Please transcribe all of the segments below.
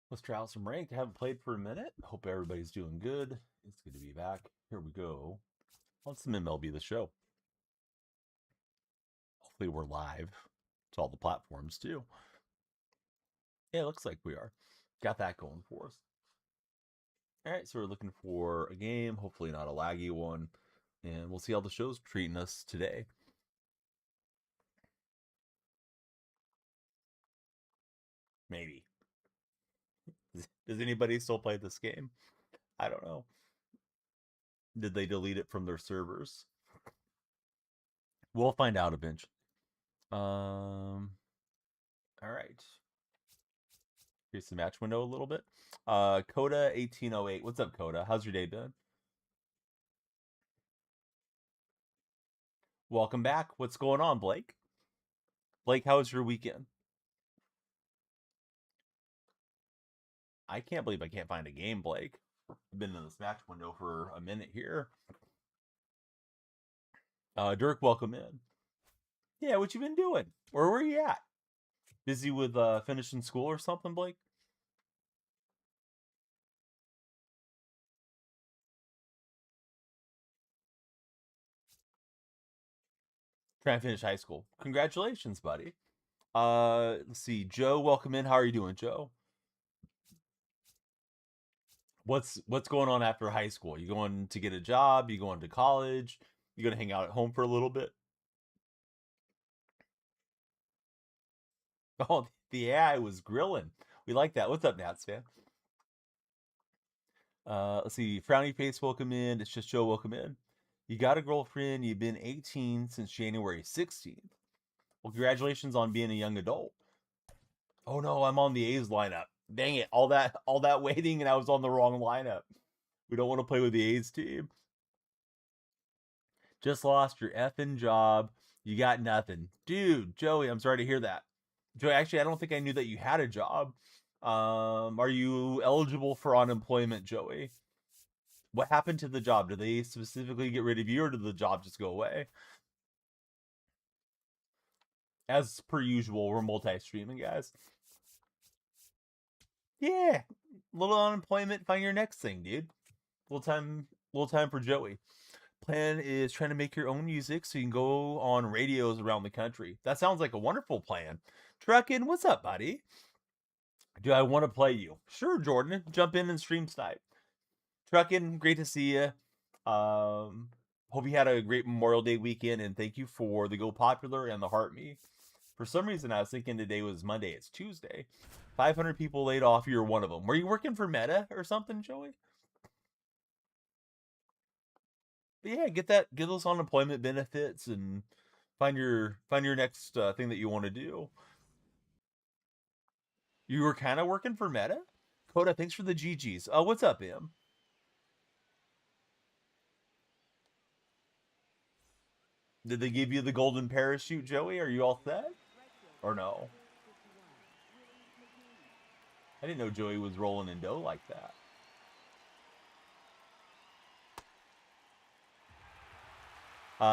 Let's try out some ranked. I haven't played for a minute. Hope everybody's doing good. It's good to be back. Here we go. On some MLB The Show. Hopefully we're live to all the platforms too. Yeah, it looks like we are. Got that going for us. All right, so we're looking for a game. Hopefully not a laggy one. And we'll see how the show's treating us today. Maybe. Does anybody still play this game? I don't know. Did they delete it from their servers? We'll find out eventually. All right. Here's the match window a little bit. Coda 1808. What's up, Coda? How's your day been? Welcome back. What's going on, Blake? Blake, how was your weekend? I can't believe I can't find a game, Blake. I've been in this match window for a minute here. Dirk, welcome in. Yeah, what you been doing? Where were you at? Busy with finishing school or something, Blake? Trying to finish high school. Congratulations, buddy. Let's see. Joe, welcome in. How are you doing, Joe? What's going on after high school? You going to get a job? You going to college? You going to hang out at home for a little bit? Oh, the AI was grilling. We like that. What's up, Nats fan? Let's see. Frowny face, welcome in. It's just Joe, welcome in. You got a girlfriend. You've been 18 since January 16th. Well, congratulations on being a young adult. Oh no, I'm on the A's lineup. Dang it! All that waiting, and I was on the wrong lineup. We don't want to play with the A's team. Just lost your effing job. You got nothing, dude. Joey, I'm sorry to hear that. Joey, actually, I don't think I knew that you had a job. Are you eligible for unemployment, Joey? What happened to the job? Did they specifically get rid of you, or did the job just go away? As per usual, we're multi-streaming, guys. Yeah, little unemployment. Find your next thing, dude. Little time for Joey. Plan is trying to make your own music so you can go on radios around the country. That sounds like a wonderful plan. Truckin', what's up, buddy? Do I want to play you? Sure, Jordan. Jump in and stream snipe. Truckin', great to see you. Hope you had a great Memorial Day weekend, and thank you for the Go Popular and the Heart Me. For some reason, I was thinking today was Monday. It's Tuesday. 500 people laid off. You're one of them. Were you working for Meta or something, Joey? But yeah, get those unemployment benefits and find your next thing that you want to do. You were kind of working for Meta. Coda, thanks for the GGs. What's up, Im? Did they give you the golden parachute, Joey? Are you all set? Or no? I didn't know Joey was rolling in dough like that.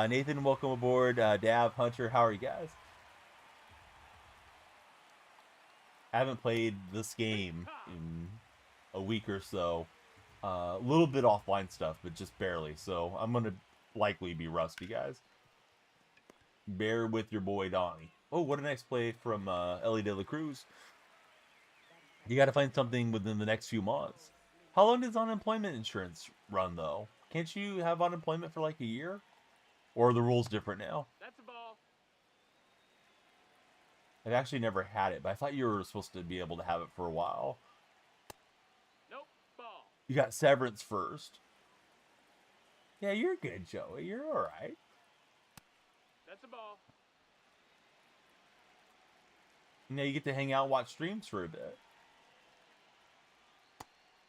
Nathan, welcome aboard. Dav, Hunter, how are you guys? I haven't played this game in a week or so. A little bit offline stuff, but just barely. So I'm gonna likely be rusty, guys. Bear with your boy Donnie. Oh, what a nice play from Ellie De La Cruz. You got to find something within the next few months. How long does unemployment insurance run, though? Can't you have unemployment for like a year? Or are the rules different now? That's a ball. I've actually never had it, but I thought you were supposed to be able to have it for a while. Nope, ball. You got severance first. Yeah, you're good, Joey. You're all right. That's a ball. Now you get to hang out and watch streams for a bit.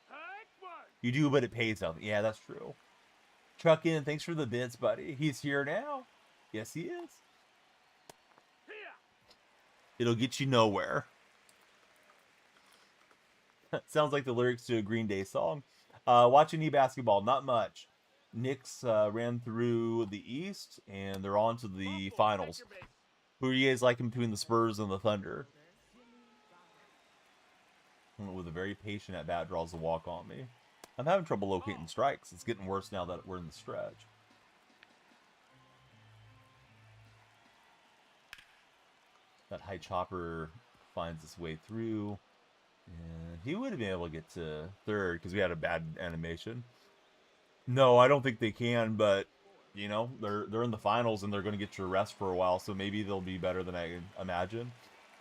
Hike one. You do, but it pays nothing. Yeah, that's true. Truck in. Thanks for the bits, buddy. He's here now. Yes, he is. Here. It'll get you nowhere. Sounds like the lyrics to a Green Day song. Watching e-basketball, not much. Knicks ran through the East, and they're on to the finals. Base. Who are you guys liking between the Spurs and the Thunder? with a very patient at bat draws the walk on me. I'm having trouble locating strikes. It's getting worse now that we're in the stretch. That high chopper finds its way through. And he would have been able to get to third because we had a bad animation. No, I don't think they can, but you know, they're in the finals and they're going to get your rest for a while, so maybe they'll be better than I imagine.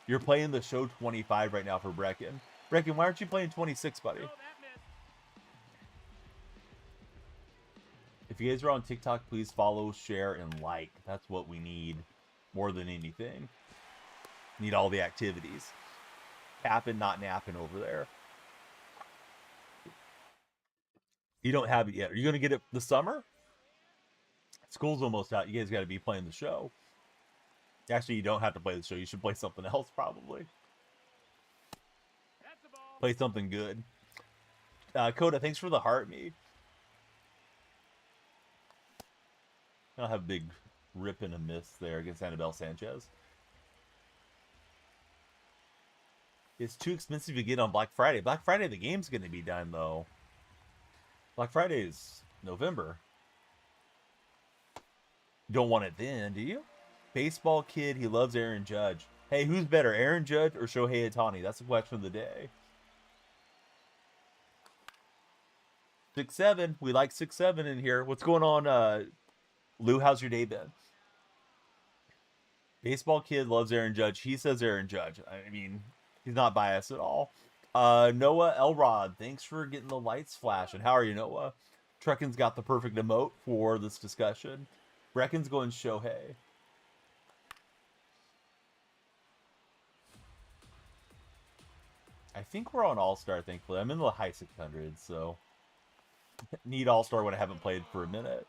You're playing the show 25 right now for Brecken. Brecken, why aren't you playing 26, buddy? Throw that miss. If you guys are on TikTok, please follow, share, and like. That's what we need more than anything. Need all the activities. Tapping, not napping over there. You don't have it yet. Are you going to get it this summer? School's almost out. You guys got to be playing the show. Actually, you don't have to play the show. You should play something else, probably. That's a ball. Play something good. Coda, thanks for the heart, me. I'll have a big rip and a miss there against Anibal Sanchez. It's too expensive to get on Black Friday. Black Friday, the game's going to be done, though. Black Friday is November. Don't want it then, do you? Baseball kid, he loves Aaron Judge. Hey, who's better, Aaron Judge or Shohei Ohtani? That's the question of the day. 6-7. We like 6-7 in here. What's going on, Lou? How's your day been? Baseball kid loves Aaron Judge. He says Aaron Judge. I mean, he's not biased at all. Noah Elrod, thanks for getting the lights flashing. How are you, Noah? Trekkin's got the perfect emote for this discussion. Brecken's going Shohei. I think we're on All-Star, thankfully. I'm in the high 600s, so need All-Star when I haven't played for a minute.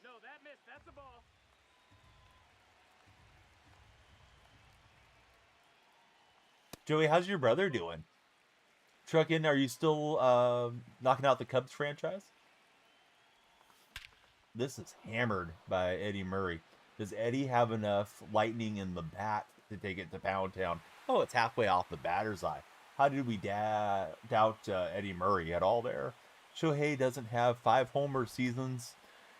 No, that missed. That's a ball. Joey, how's your brother doing? Truckin, are you still knocking out the Cubs franchise? This is hammered by Eddie Murray. Does Eddie have enough lightning in the bat to take it to Pound Town? Oh, it's halfway off the batter's eye. How did we doubt Eddie Murray at all there? Shohei doesn't have 5 homer seasons,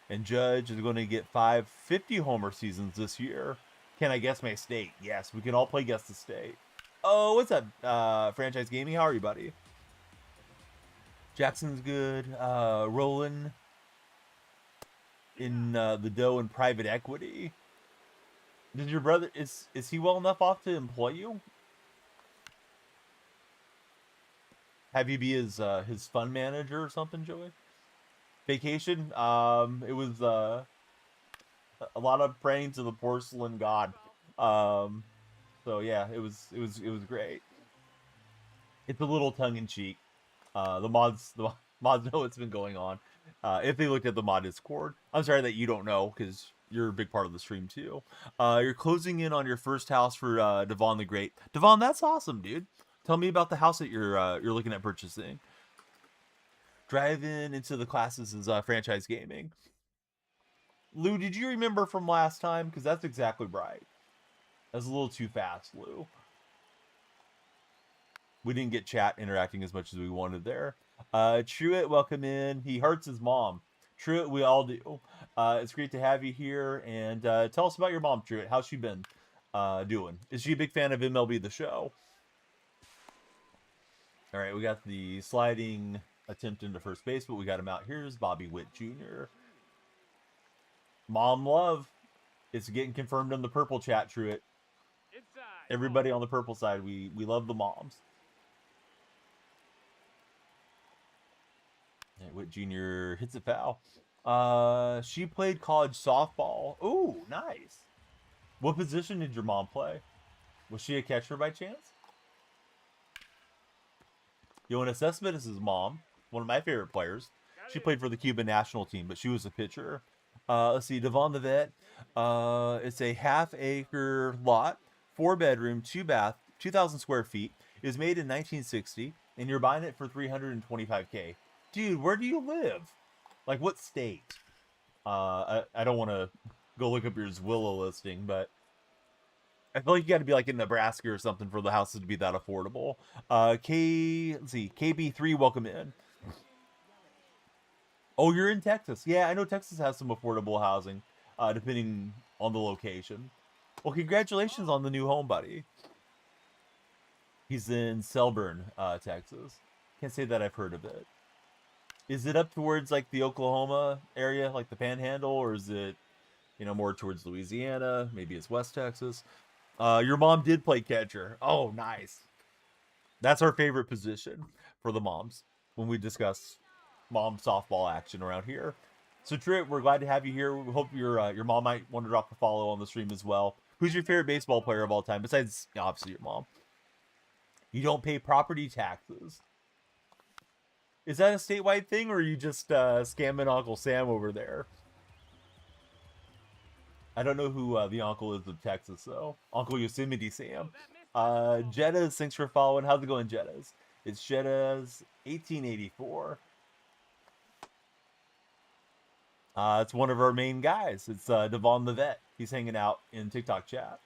and Judge is going to get 5 50-homer seasons this year. Can I guess my state? Yes, we can all play Guess the State. Oh, what's up, Franchise Gaming? How are you, buddy? Jackson's good. Rolling in the dough and private equity. Did your brother, is he well enough off to employ you? Have you be his fund manager or something, Joey? Vacation? It was a lot of praying to the porcelain god. So yeah, it was great. It's a little tongue in cheek. The mods know what's been going on. If they looked at the mod Discord, I'm sorry that you don't know because you're a big part of the stream too. You're closing in on your first house for Devon the Great. Devon, that's awesome, dude. Tell me about the house that you're looking at purchasing. Driving into the classes is franchise gaming. Lou, did you remember from last time? Because that's exactly right. That's a little too fast, Lou. We didn't get chat interacting as much as we wanted there. Truitt, welcome in. He hurts his mom. Truitt, we all do. It's great to have you here. And tell us about your mom, Truitt. How's she been doing? Is she a big fan of MLB The Show? All right, we got the sliding attempt into first base, but we got him out. Here's Bobby Witt Jr. Mom love. It's getting confirmed in the purple chat, Truitt. Inside. Everybody on the purple side, we love the moms. And Witt Jr. hits a foul. She played college softball. Ooh, nice. What position did your mom play? Was she a catcher by chance? Jonas Cespedes' his mom, one of my favorite players. She played for the Cuban national team, but she was a pitcher. Let's see, Devon the Vet. It's a half-acre lot, 4-bedroom, 2-bath, 2,000 square feet. It was made in 1960, and you're buying it for $325K. Dude, where do you live? Like, what state? I don't want to go look up your Zwillow listing, but I feel like you got to be like in Nebraska or something for the houses to be that affordable. Let's see, KB3, welcome in. Oh, you're in Texas. Yeah, I know Texas has some affordable housing, depending on the location. Well, congratulations on the new home, buddy. He's in Selburne, Texas. Can't say that I've heard of it. Is it up towards like the Oklahoma area, like the Panhandle, or is it, more towards Louisiana? Maybe it's West Texas. Your mom did play catcher. Oh, nice. That's our favorite position for the moms when we discuss mom softball action around here. So Trip, we're glad to have you here. We hope your mom might want to drop a follow on the stream as well. Who's your favorite baseball player of all time besides obviously your mom? You don't pay property taxes. Is that a statewide thing, or are you just scamming Uncle Sam over there? I don't know who the uncle is of Texas, though. Uncle Yosemite Sam. Jettas, thanks for following. How's it going, Jettas? It's Jettas 1884. It's one of our main guys. It's Devon the Vet. He's hanging out in TikTok chat.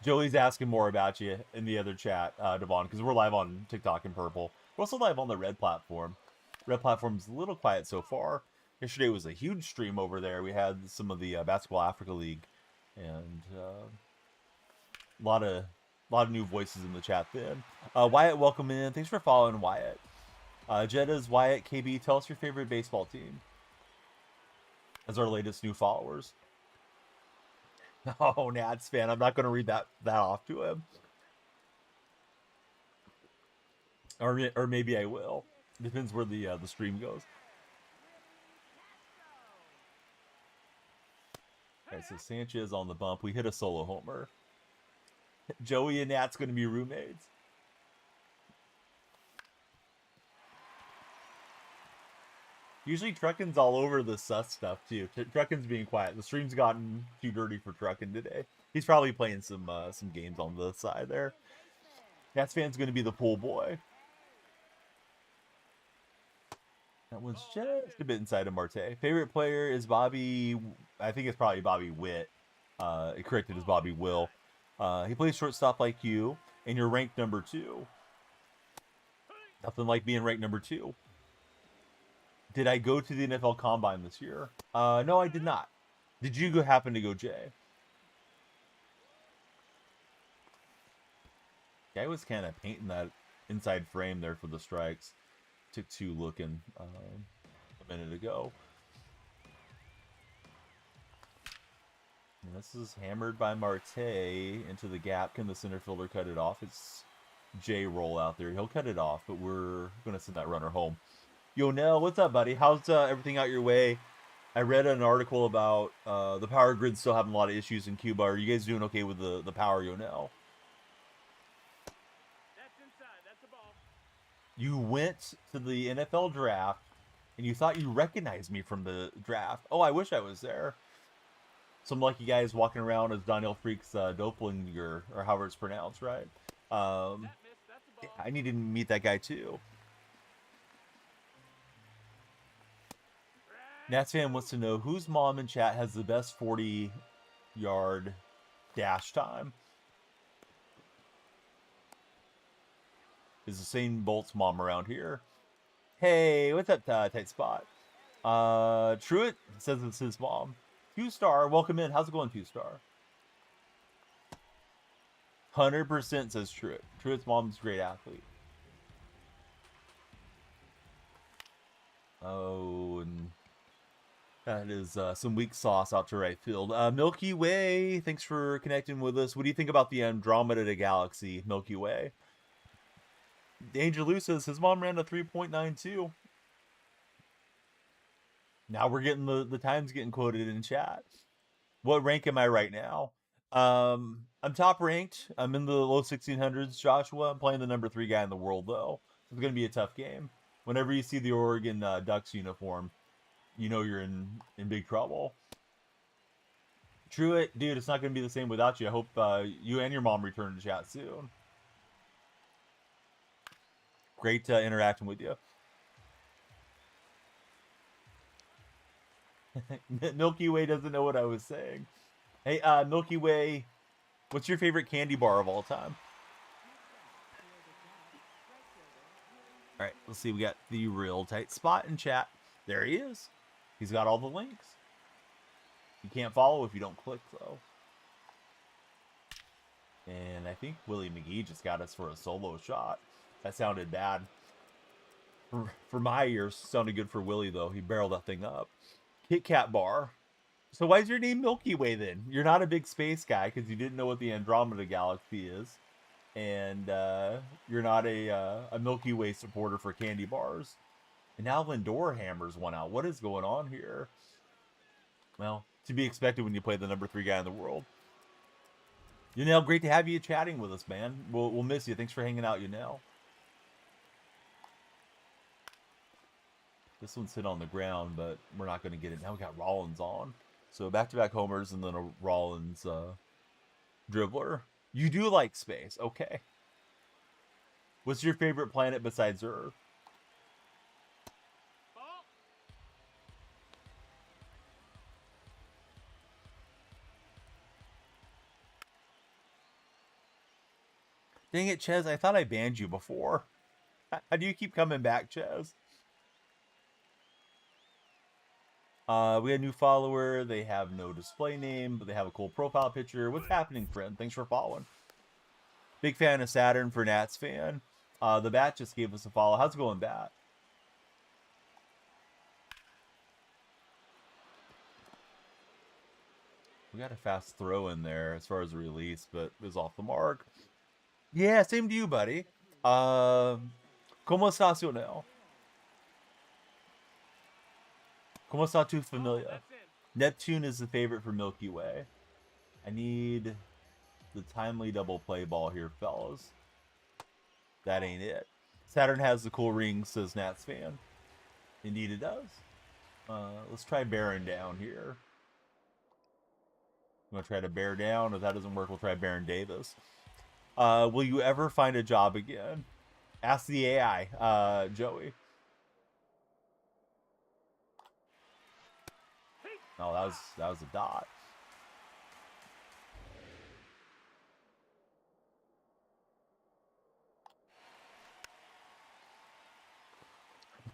Joey's asking more about you in the other chat, Devon, because we're live on TikTok in purple. We're also live on the red platform. Red platform's a little quiet so far. Yesterday was a huge stream over there. We had some of the Basketball Africa League, and a lot of new voices in the chat then. Wyatt, welcome in. Thanks for following, Wyatt. Jedda's Wyatt KB. Tell us your favorite baseball team as our latest new followers. Oh, Nats fan. I'm not going to read that off to him. Or maybe I will. Depends where the stream goes. All right, so Sanchez on the bump. We hit a solo homer. Joey and Nat's going to be roommates. Usually Truckin's all over the sus stuff too. Truckin's being quiet. The stream's gotten too dirty for Truckin today. He's probably playing some games on the side there. Nats fan's going to be the pool boy. That one's just a bit inside of Marte. Favorite player is Bobby. I think it's probably Bobby Witt. It corrected as Bobby Will. He plays shortstop like you, and you're ranked number 2. Nothing like being ranked number 2. Did I go to the NFL Combine this year? No, I did not. Did you happen to go, Jay? Guy was kind of painting that inside frame there for the strikes. Took 2 looking a minute ago. And this is hammered by Marte into the gap. Can the center fielder cut it off? It's Jay roll out there. He'll cut it off, but we're going to send that runner home. Yonel, what's up, buddy? How's everything out your way? I read an article about the power grid still having a lot of issues in Cuba. Are you guys doing okay with the power, Yonel? That's inside. That's a ball. You went to the NFL draft, and you thought you recognized me from the draft. Oh, I wish I was there. Some lucky guys walking around as DonyellFreak's doppelganger, or however it's pronounced, right? That missed. That's a ball. I needed to meet that guy, too. Nats fan wants to know whose mom in chat has the best 40-yard dash time. Is Usain Bolt's mom around here? Hey, what's up, tight spot? Truitt says it's his mom. 2-star, welcome in. How's it going, 2-star? 100% says Truitt. Truitt's mom's a great athlete. Oh, and that is some weak sauce out to right field. Milky Way, thanks for connecting with us. What do you think about the Andromeda Galaxy, Milky Way? Danger Lou says his mom ran a 3.92. Now we're getting the times getting quoted in chat. What rank am I right now? I'm top ranked. I'm in the low 1600s, Joshua. I'm playing the number 3 guy in the world, though. It's going to be a tough game. Whenever you see the Oregon Ducks uniform, you know you're in big trouble. Truitt, dude, it's not going to be the same without you. I hope you and your mom return to chat soon. Great interacting with you. Milky Way doesn't know what I was saying. Hey, Milky Way, what's your favorite candy bar of all time? All right, let's see. We got the real tight spot in chat. There he is. He's got all the links. You can't follow if you don't click, though. And I think Willie McGee just got us for a solo shot. That sounded bad. For my ears, sounded good for Willie, though. He barreled that thing up. Kit Kat bar. So why is your name Milky Way, then? You're not a big space guy because you didn't know what the Andromeda Galaxy is. And you're not a Milky Way supporter for candy bars. And now Lindor hammers one out. What is going on here? Well, to be expected when you play the number 3 guy in the world. Yunel, great to have you chatting with us, man. We'll miss you. Thanks for hanging out, Yunel. This one's hit on the ground, but we're not going to get it. Now we got Rollins on. So back-to-back homers and then a Rollins dribbler. You do like space. Okay. What's your favorite planet besides Earth? Ball. Dang it, Ches. I thought I banned you before. How do you keep coming back, Ches? We had a new follower. They have no display name, but they have a cool profile picture. What's happening, friend? Thanks for following. Big fan of Saturn for Nats fan. The Bat just gave us a follow. How's it going, Bat? We got a fast throw in there as far as the release, but it was off the mark. Yeah, same to you, buddy. ¿Cómo estás, Yunel? ¿Cómo está tu familia? That's in. Neptune is the favorite for Milky Way. I need the timely double play ball here, fellas. That ain't it. Saturn has the cool ring, says Nats fan. Indeed it does. Let's try bearing down here. I'm going to try to bear down. If that doesn't work, we'll try Baron Davis. Will you ever find a job again? Ask the AI, Joey. Oh, that was a dot.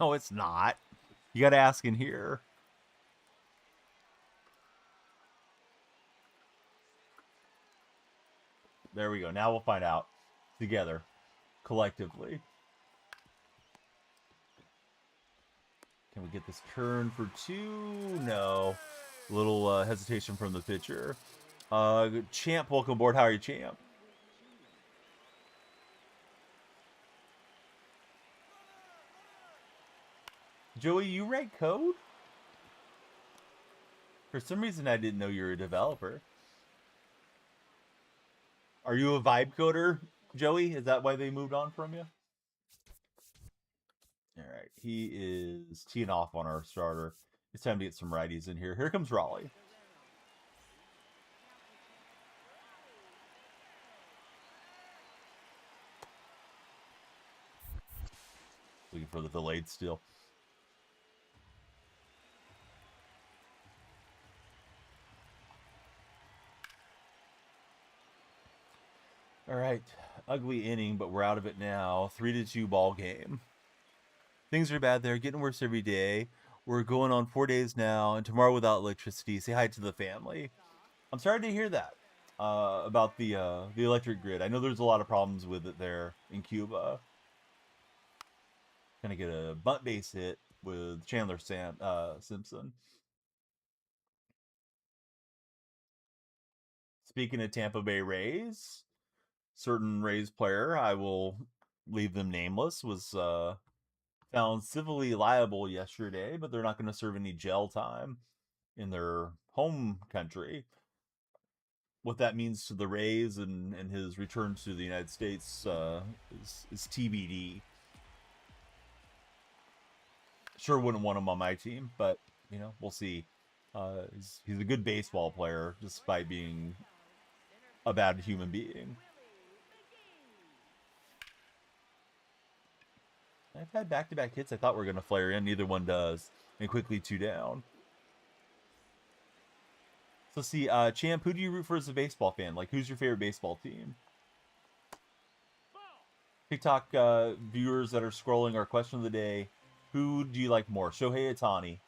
No, it's not. You got to ask in here. There we go. Now we'll find out together, collectively. Can we get this turn for 2? No. Little hesitation from the pitcher. Champ, welcome aboard. How are you, Champ? Joey, you write code? For some reason, I didn't know you were a developer. Are you a vibe coder, Joey? Is that why they moved on from you? All right, he is teeing off on our starter. It's time to get some righties in here. Here comes Raleigh. Looking for the delayed steal. All right, ugly inning, but we're out of it now. 3-2 ball game. Things are bad there, getting worse every day. We're going on 4 days now, and tomorrow without electricity. Say hi to the family. I'm sorry to hear that about the electric grid. I know there's a lot of problems with it there in Cuba. Gonna get a bunt base hit with Chandler Simpson. Speaking of Tampa Bay Rays, certain Rays player, I will leave them nameless, was found civilly liable yesterday, but they're not going to serve any jail time in their home country. What that means to the Rays and his return to the United States is TBD. Sure wouldn't want him on my team, but, you know, we'll see. He's a good baseball player, despite being a bad human being. I've had back-to-back hits I thought were going to flare in. Neither one does. And quickly 2 down. let's see. Champ, who do you root for as a baseball fan? Like, who's your favorite baseball team? TikTok viewers that are scrolling, our question of the day: who do you like more, Shohei Ohtani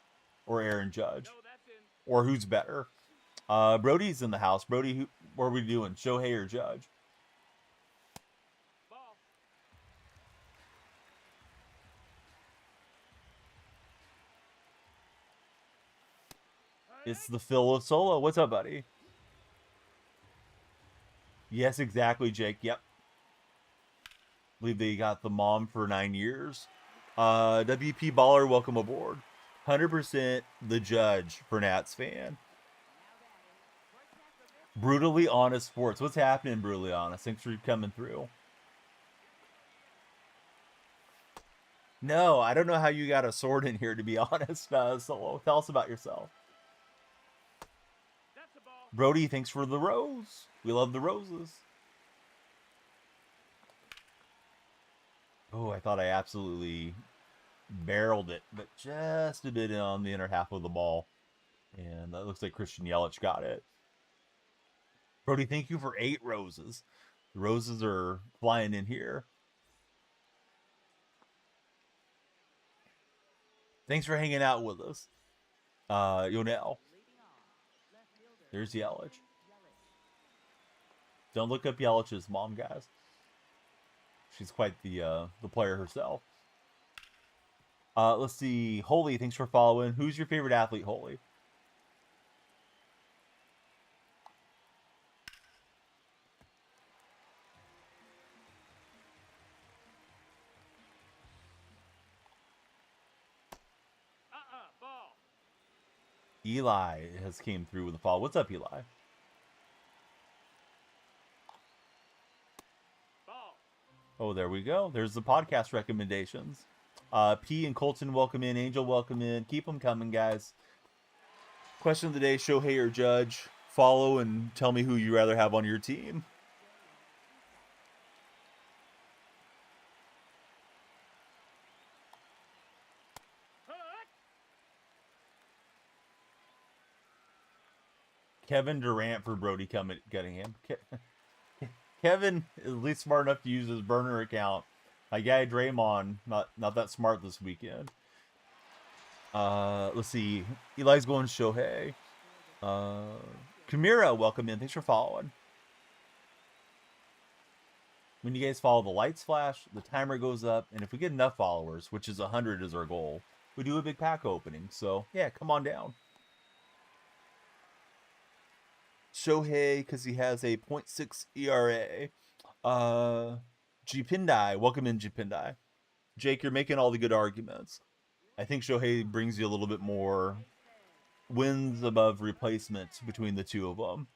or Aaron Judge, No, that's in. or who's better? Brody's in the house. Brody, what are we doing? Shohei or Judge? Ball. It's the Phil Solo. What's up, buddy? Yes, exactly, Jake. Yep. Believe they got the mom for 9 years. WP Baller, welcome aboard. 100% the Judge for Nats fan. Brutally Honest Sports. What's happening, Brutally Honest? Thanks for coming through. No, I don't know how you got a sword in here, to be honest. Solo, tell us about yourself. That's a ball. Brody, thanks for the rose. We love the roses. Oh, I thought I absolutely barreled it, but just a bit on the inner half of the ball. And that looks like Christian Yelich got it. Brody, thank you for 8 roses. The roses are flying in here. Thanks for hanging out with us. Yonel. There's Yelich. Don't look up Yelich's mom, guys. She's quite the player herself. Let's see. Holy, thanks for following. Who's your favorite athlete, Holy? Ball. Eli has came through with a follow. What's up, Eli? Ball. Oh, there we go. There's the podcast recommendations. P and Colton, welcome in. Angel, welcome in. Keep them coming, guys. Question of the day, Shohei or Judge. Follow and tell me who you rather have on your team. Kevin Durant for Brody getting him. Kevin is at least smart enough to use his burner account. My guy Draymond, not that smart this weekend. Let's see. Eli's going Shohei. Kamira, welcome in. Thanks for following. When you guys follow, the lights flash, the timer goes up, and if we get enough followers, which is 100 is our goal, we do a big pack opening. So, yeah, come on down. Shohei, because he has a 0.6 ERA. Jipindai, welcome in, Jipindai. Jake, you're making all the good arguments. I think Shohei brings you a little bit more wins above replacements between the two of them.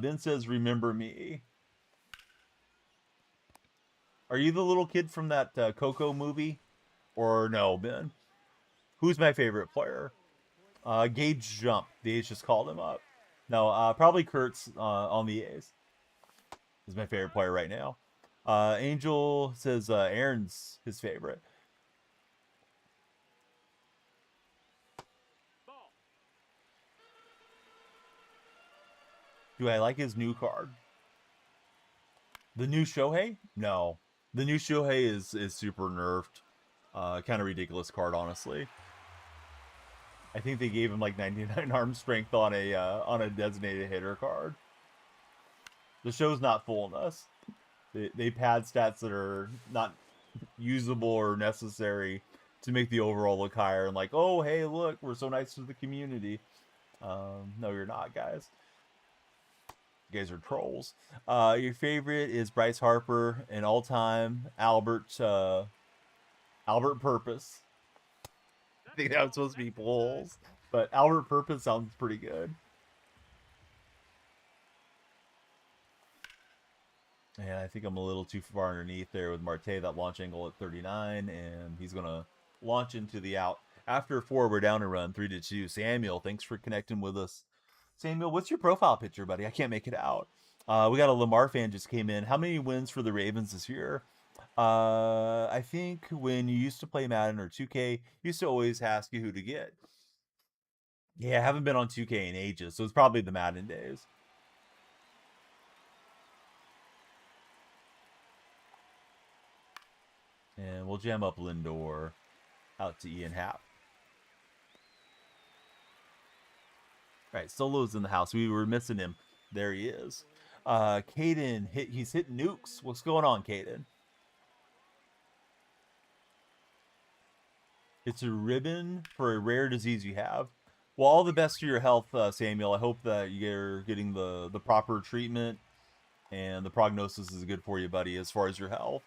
Ben says, remember me. Are you the little kid from that Coco movie? Or no, Ben? Who's my favorite player? Gage Jump. The A's just called him up. No, probably Kurtz on the A's. Is my favorite player right now. Angel says Aaron's his favorite. Ball. Do I like his new card? The new Shohei? No. The new Shohei is super nerfed. Kind of ridiculous card, honestly. I think they gave him like 99 arm strength on a designated hitter card. The show's not fooling us. They pad stats that are not usable or necessary to make the overall look higher. And like, oh, hey, look, we're so nice to the community. No, you're not, guys. You guys are trolls. Your favorite is Bryce Harper and all-time Albert Purpose. I think that was supposed to be Bulls, but Albert Purpose sounds pretty good. And I think I'm a little too far underneath there with Marte, that launch angle at 39, and he's going to launch into the out. After 4, we're down a run, 3-2. Samuel, thanks for connecting with us. Samuel, what's your profile picture, buddy? I can't make it out. We got a Lamar fan just came in. How many wins for the Ravens this year? I think when you used to play Madden or 2K, used to always ask you who to get. Yeah, I haven't been on 2K in ages, so it's probably the Madden days. And we'll jam up Lindor out to Ian Happ. All right, Solo's in the house. We were missing him. There he is. Caden, he's hitting nukes. What's going on, Caden? It's a ribbon for a rare disease you have. Well, all the best to your health, Samuel. I hope that you're getting the proper treatment and the prognosis is good for you, buddy, as far as your health.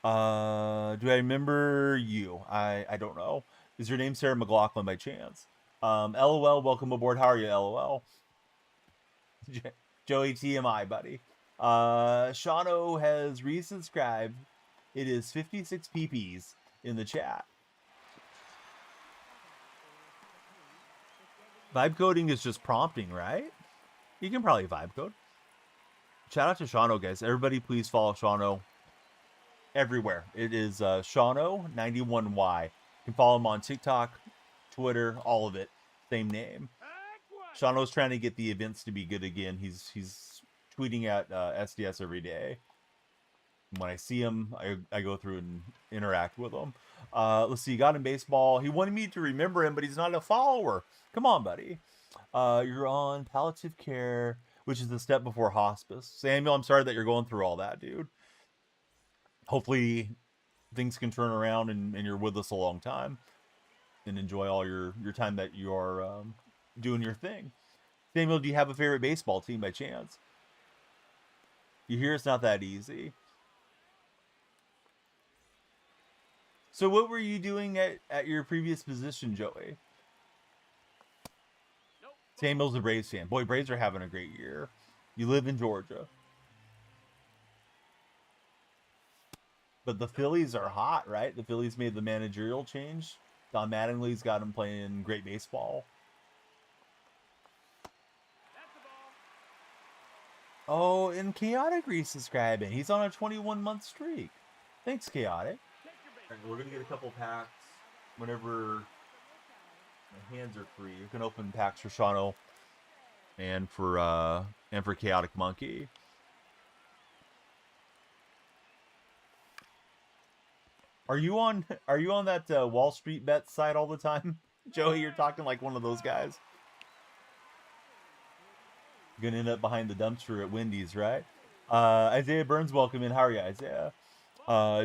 Do I remember you? I don't know. Is your name Sarah McLaughlin by chance? LOL, welcome aboard. How are you, LOL? Joey TMI, buddy. Shano has resubscribed. It is 56 PPs in the chat. Vibe coding is just prompting, right? You can probably vibe code. Shout out to Shano, guys. Everybody, please follow Shano everywhere. It is Shano91Y. You can follow him on TikTok, Twitter, all of it. Same name. Shano's trying to get the events to be good again. He's tweeting at SDS every day. When I see him, I go through and interact with him. Let's see. Got him baseball. He wanted me to remember him, but he's not a follower. Come on, buddy. You're on palliative care, which is the step before hospice. Samuel, I'm sorry that you're going through all that, dude. Hopefully things can turn around and you're with us a long time and enjoy all your time that you are doing your thing. Samuel, do you have a favorite baseball team by chance? You hear it's not that easy. So what were you doing at your previous position, Joey? Samuel's a Braves fan. Boy, Braves are having a great year. You live in Georgia. But the Phillies are hot, right? The Phillies made the managerial change. Don Mattingly's got him playing great baseball. Oh, and Chaotic resubscribing. He's on a 21-month streak. Thanks, Chaotic. All right, we're going to get a couple packs whenever my hands are free. You can open packs for Shano and for Chaotic Monkey. Are you on that Wall Street bet site all the time? Joey, you're talking like one of those guys. You're gonna end up behind the dumpster at Wendy's, right? Isaiah Burns, welcome in. How are you, Isaiah?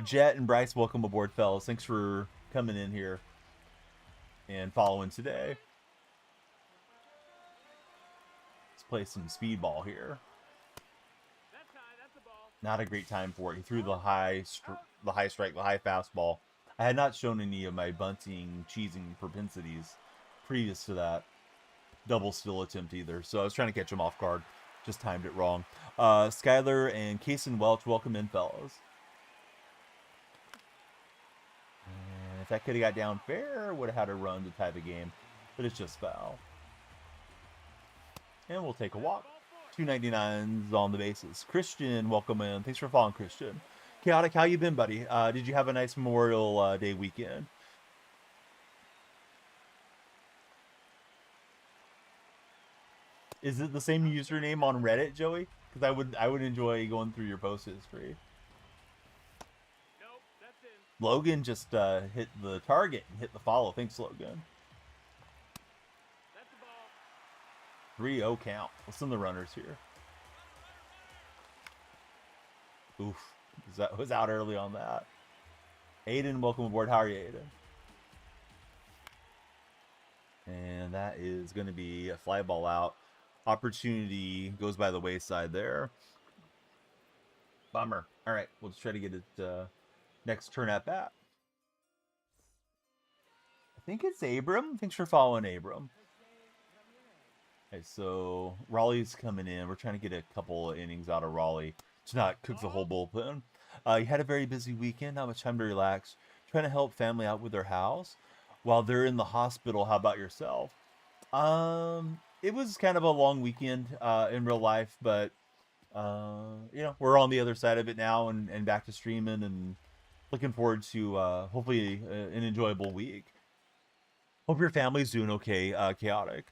Jet and Bryce, welcome aboard, fellas. Thanks for coming in here and following today. Let's play some speedball here. Not a great time for it. He threw the high strike, the high fastball. I had not shown any of my bunting, cheesing propensities previous to that double steal attempt either. So I was trying to catch him off guard. Just timed it wrong. Skylar and Kason Welch, welcome in, fellas. And if that could have got down fair, would have had a run to tie the game. But it's just foul. And we'll take a walk. 299s on the bases. Christian, welcome in. Thanks for following, Christian. Chaotic, how you been, buddy? Did you have a nice Memorial Day weekend? Is it the same username on Reddit, Joey? Because I would enjoy going through your post history. Nope, that's in. Logan just hit the target and hit the follow. Thanks, Logan. That's the ball. 3-0 count. What's in the runners here? Oof. That was out early on that. Aiden, welcome aboard. How are you, Aiden? And that is going to be a fly ball out. Opportunity goes by the wayside there. Bummer. All right, we'll just try to get it next turn at bat. I think it's Abram. Thanks for following, Abram. Okay, so Raleigh's coming in. We're trying to get a couple of innings out of Raleigh to not cook the whole bullpen. You had a very busy weekend. Not much time to relax. Trying to help family out with their house while they're in the hospital. How about yourself? It was kind of a long weekend in real life, but you know, we're on the other side of it now and back to streaming and looking forward to hopefully an enjoyable week. Hope your family's doing okay, Chaotic.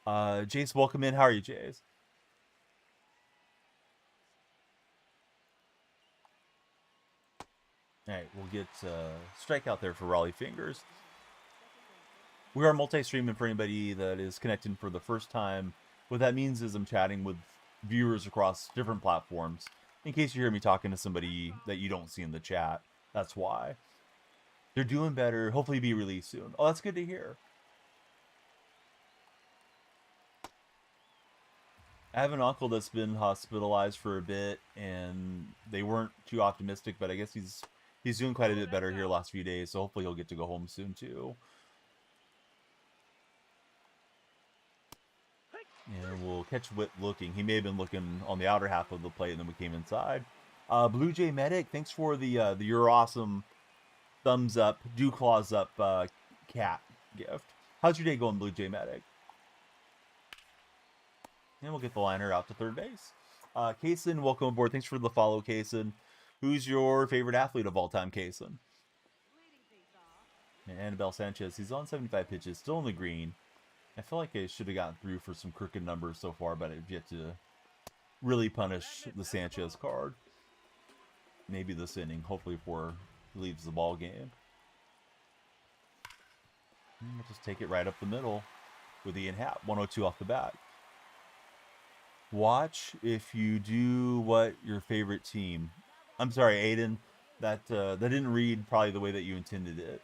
Jace, welcome in. How are you, Jace? All right, we'll get strikeout there for Raleigh Fingers. We are multi-streaming for anybody that is connecting for the first time. What that means is I'm chatting with viewers across different platforms. In case you hear me talking to somebody that you don't see in the chat, that's why. They're doing better. Hopefully be released soon. Oh, that's good to hear. I have an uncle that's been hospitalized for a bit, and they weren't too optimistic, but I guess he's doing quite a bit better here the last few days, so hopefully he'll get to go home soon too. And we'll catch Whit looking. He may have been looking on the outer half of the plate, and then we came inside. Blue Jay Medic, thanks for the You're Awesome thumbs up, do claws up cat gift. How's your day going, Blue Jay Medic? And we'll get the liner out to third base. Kaysen, welcome aboard. Thanks for the follow, Kaysen. Who's your favorite athlete of all time, Kaysen? Annabelle Sanchez, he's on 75 pitches, still in the green. I feel like I should have gotten through for some crooked numbers so far, but I've yet to really punish the Sanchez card. Maybe this inning, hopefully before he leaves the ball game. And we'll just take it right up the middle with Ian Happ, 102 off the bat. Watch if you do what your favorite team. I'm sorry, Aiden. That didn't read probably the way that you intended it.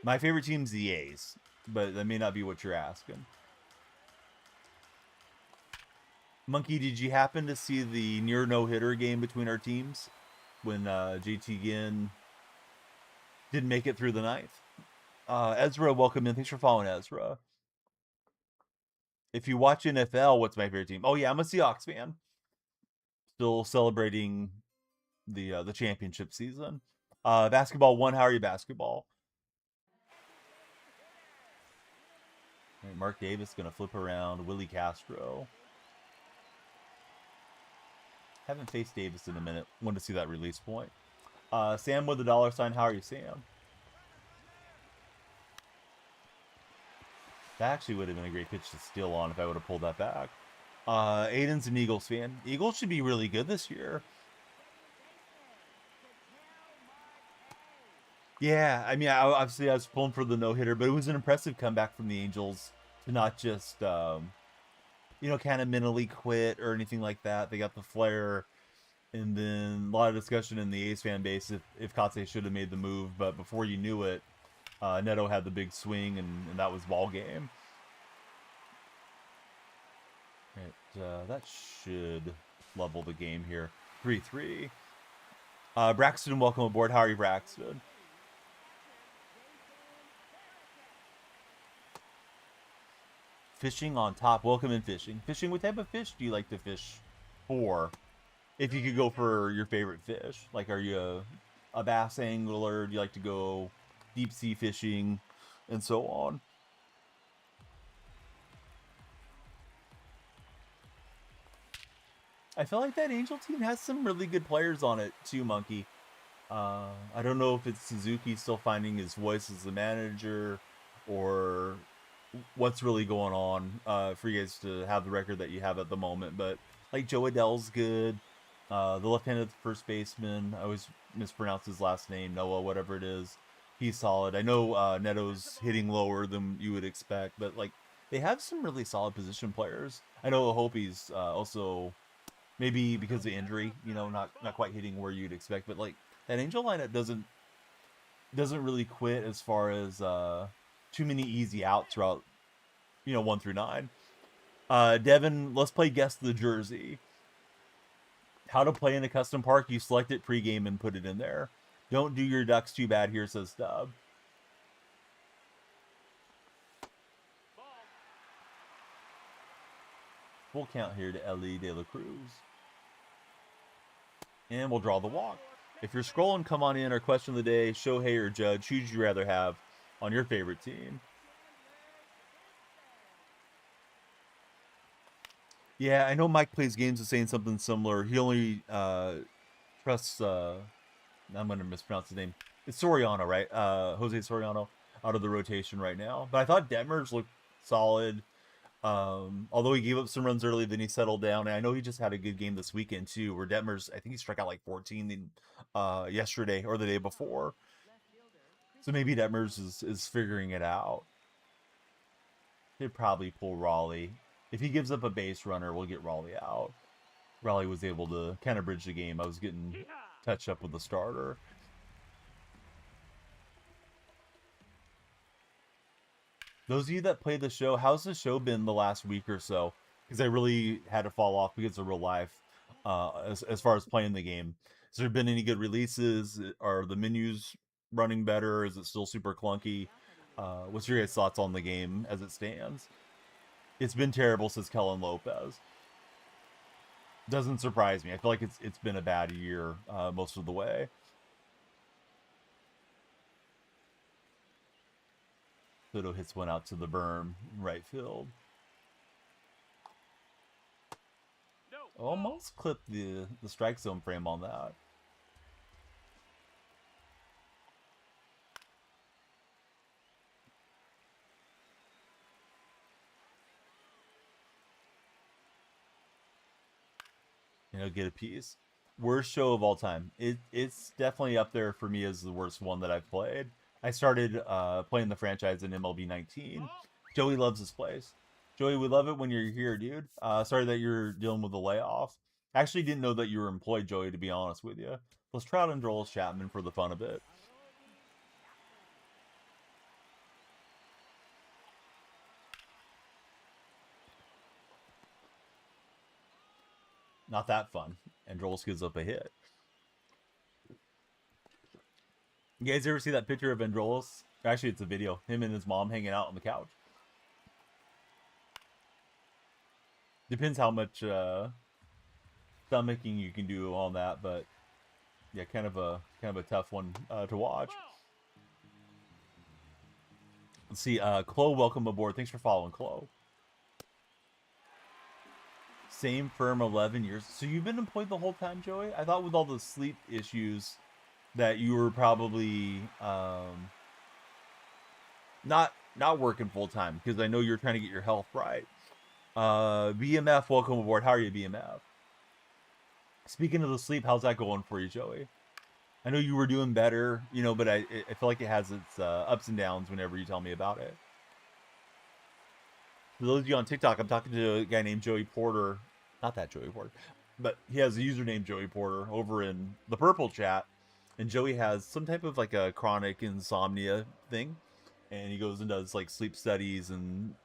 My favorite team's the A's, but that may not be what you're asking. Monkey, did you happen to see the near no-hitter game between our teams when JT Ginn didn't make it through the ninth? Ezra, welcome in. Thanks for following, Ezra. If you watch NFL, what's my favorite team? Oh yeah, I'm a Seahawks fan. Still celebrating the championship season. Basketball 1, how are you, basketball? Right, Mark Davis going to flip around. Willie Castro. Haven't faced Davis in a minute. Wanted to see that release point. Sam with the $sign. How are you, Sam? That actually would have been a great pitch to steal on if I would have pulled that back. Aiden's an Eagles fan. Eagles should be really good this year. Yeah, I mean, obviously I was pulling for the no-hitter, but it was an impressive comeback from the Angels to not just, you know, kind of mentally quit or anything like that. They got the flare, and then a lot of discussion in the A's fan base if Kotze should have made the move, but before you knew it, Neto had the big swing, and that was ball game. Right, that should level the game here. 3-3. Braxton, welcome aboard. How are you, Braxton? Fishing on top. Welcome in, fishing. Fishing, what type of fish do you like to fish for? If you could go for your favorite fish. Like, are you a bass angler? Do you like to go deep sea fishing? And so on. I feel like that Angel team has some really good players on it too, Monkey. I don't know if it's Suzuki still finding his voice as the manager or what's really going on for you guys to have the record that you have at the moment, but like Joe Adell's good. The left-handed first baseman, I always mispronounce his last name, Noah, whatever it is. He's solid. I know Neto's hitting lower than you would expect, but like they have some really solid position players. I know Hopi's also maybe because of injury, you know, not quite hitting where you'd expect, but like that Angel lineup doesn't really quit as far as too many easy outs throughout, you know, 1 through 9. Devin, let's play Guess the Jersey. How to play in a custom park. You select it pregame and put it in there. Don't do your ducks too bad here, says Dub. Full count here to Ellie De La Cruz. And we'll draw the walk. If you're scrolling, come on in. Our question of the day, Shohei or Judge, who'd you rather have on your favorite team? Yeah, I know Mike Plays Games is saying something similar. He only trusts, I'm going to mispronounce his name. It's Soriano, right? Jose Soriano. out of the rotation right now. But I thought Detmers looked solid. Although he gave up some runs early, then he settled down. And I know he just had a good game this weekend too, where Detmers, I think he struck out like 14 yesterday or the day before. So maybe Detmers is figuring it out. He'd probably pull Raleigh. If he gives up a base runner, we'll get Raleigh out. Raleigh was able to kind of bridge the game. I was getting touched up with the starter. Those of you that play the show, how's the show been the last week or so? Because I really had to fall off because of real life as far as playing the game. Has there been any good releases? Are the menus running better? Is it still super clunky? What's your guys' thoughts on the game as it stands? It's been terrible since Kellen Lopez. Doesn't surprise me. I feel like it's been a bad year most of the way. Soto hits one out to the berm, right field. Almost clipped the strike zone frame on that. You know, get a piece. Worst show of all time. It's definitely up there for me as the worst one that I've played. I started playing the franchise in MLB 19. Joey loves this place. Joey, we love it when you're here, dude. Sorry that you're dealing with the layoff. I actually didn't know that you were employed, Joey, to be honest with you. Let's try out and Joel Chapman for the fun of it. Not that fun. And Androlis gives up a hit. You guys ever see that picture of Androlis? Actually, it's a video. Him and his mom hanging out on the couch. Depends how much stomaching you can do on that, but yeah, kind of a tough one to watch. Let's see. Chloe, welcome aboard. Thanks for following, Chloe. Same firm, 11 years. So you've been employed the whole time, Joey? I thought with all the sleep issues that you were probably not working full time, because I know you're trying to get your health right. BMF, welcome aboard. How are you, BMF? Speaking of the sleep, how's that going for you, Joey? I know you were doing better, you know, but I feel like it has its ups and downs whenever you tell me about it. For those of you on TikTok, I'm talking to a guy named Joey Porter. Not that Joey Porter, but he has a username Joey Porter over in the purple chat. And Joey has some type of like a chronic insomnia thing. And he goes and does like sleep studies, and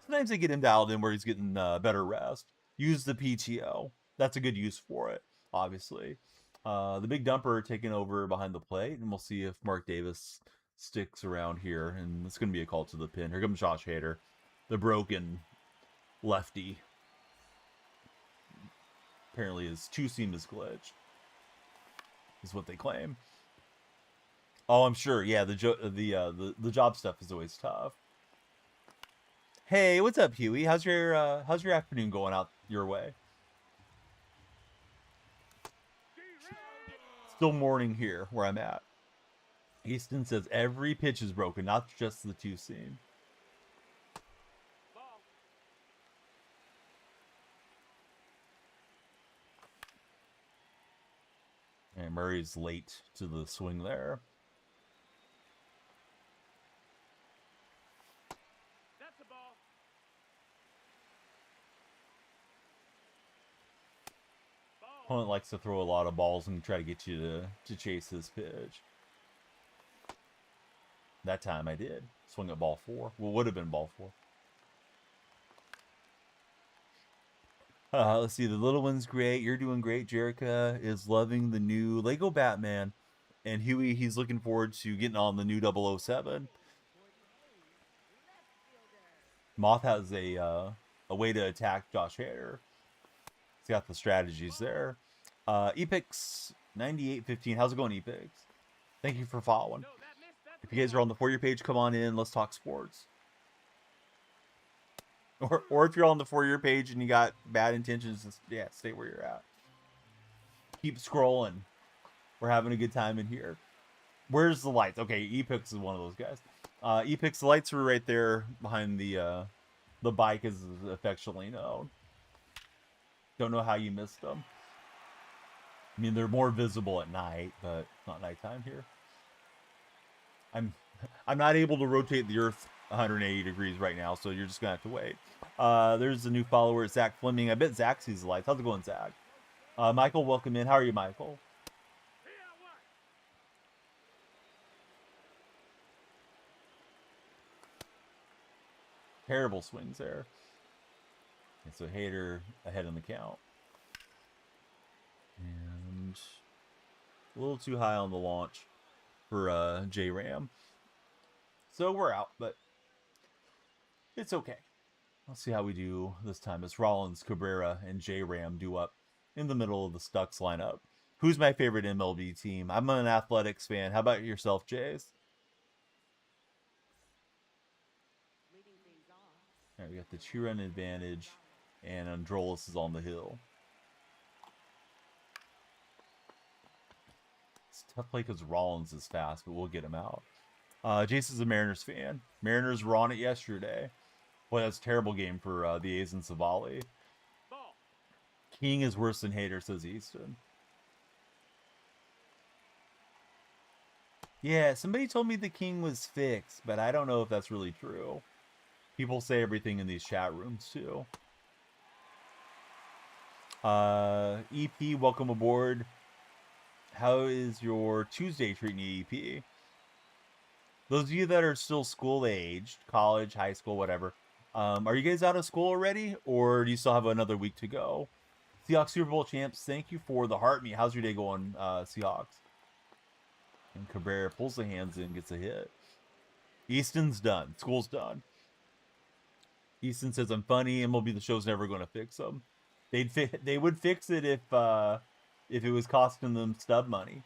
sometimes they get him dialed in where he's getting better rest. Use the PTO. That's a good use for it, obviously. The big dumper taking over behind the plate, and we'll see if Mark Davis sticks around here. And it's going to be a call to the pin. Here comes Josh Hader, the broken lefty. Apparently his two-seam is glitched, is what they claim. Oh, I'm sure. Yeah, the job stuff is always tough. Hey, what's up, Huey? How's your afternoon going out your way? Still morning here where I'm at. Easton says every pitch is broken, not just the two-seam. And Murray's late to the swing there. That's the ball. Opponent likes to throw a lot of balls and try to get you to chase his pitch. That time I did. Swing at ball 4. Well, would have been ball 4. Let's see. The little one's great. You're doing great. Jerica is loving the new Lego Batman. And Huey, he's looking forward to getting on the new 007. Moth has a way to attack Josh Hader. He's got the strategies there. Epix 9815. How's it going, Epix? Thank you for following. If you guys are on the For You page, come on in. Let's talk sports. Or if you're on the For You page and you got bad intentions, just, yeah, stay where you're at. Keep scrolling. We're having a good time in here. Where's the lights? Okay, Epix is one of those guys. Epix, the lights were right there behind the bike, as is affectionately known. Don't know how you missed them. I mean, they're more visible at night, but it's not nighttime here. I'm I'm not able to rotate the Earth 180 degrees right now, so you're just gonna have to wait. There's a new follower, Zach Fleming. I bet Zach sees the lights. How's it going, Zach? Michael, welcome in. How are you, Michael? Terrible swings there. And so Hader ahead in the count. And a little too high on the launch for J-Ram. So we're out, but it's okay. Let's see how we do this time. It's Rollins, Cabrera, and J-Ram do up in the middle of the Stucks lineup. Who's my favorite MLB team? I'm an Athletics fan. How about yourself, Jays? All right, we got the 2-run advantage, and Androlis is on the hill. It's tough play because Rollins is fast, but we'll get him out. Jason's a Mariners fan. Mariners were on it yesterday. Boy, that's a terrible game for the A's and Savali. King is worse than Hader, says Easton. Yeah, somebody told me the King was fixed, but I don't know if that's really true. People say everything in these chat rooms, too. EP, welcome aboard. How is your Tuesday treating you, EP? Those of you that are still school-aged, college, high school, whatever, are you guys out of school already, or do you still have another week to go? Seahawks Super Bowl champs, thank you for the heart meet. How's your day going, Seahawks? And Cabrera pulls the hands in, gets a hit. Easton's done. School's done. Easton says, I'm funny. MLB The Show's never going to fix them. They would fix it if it was costing them stub money.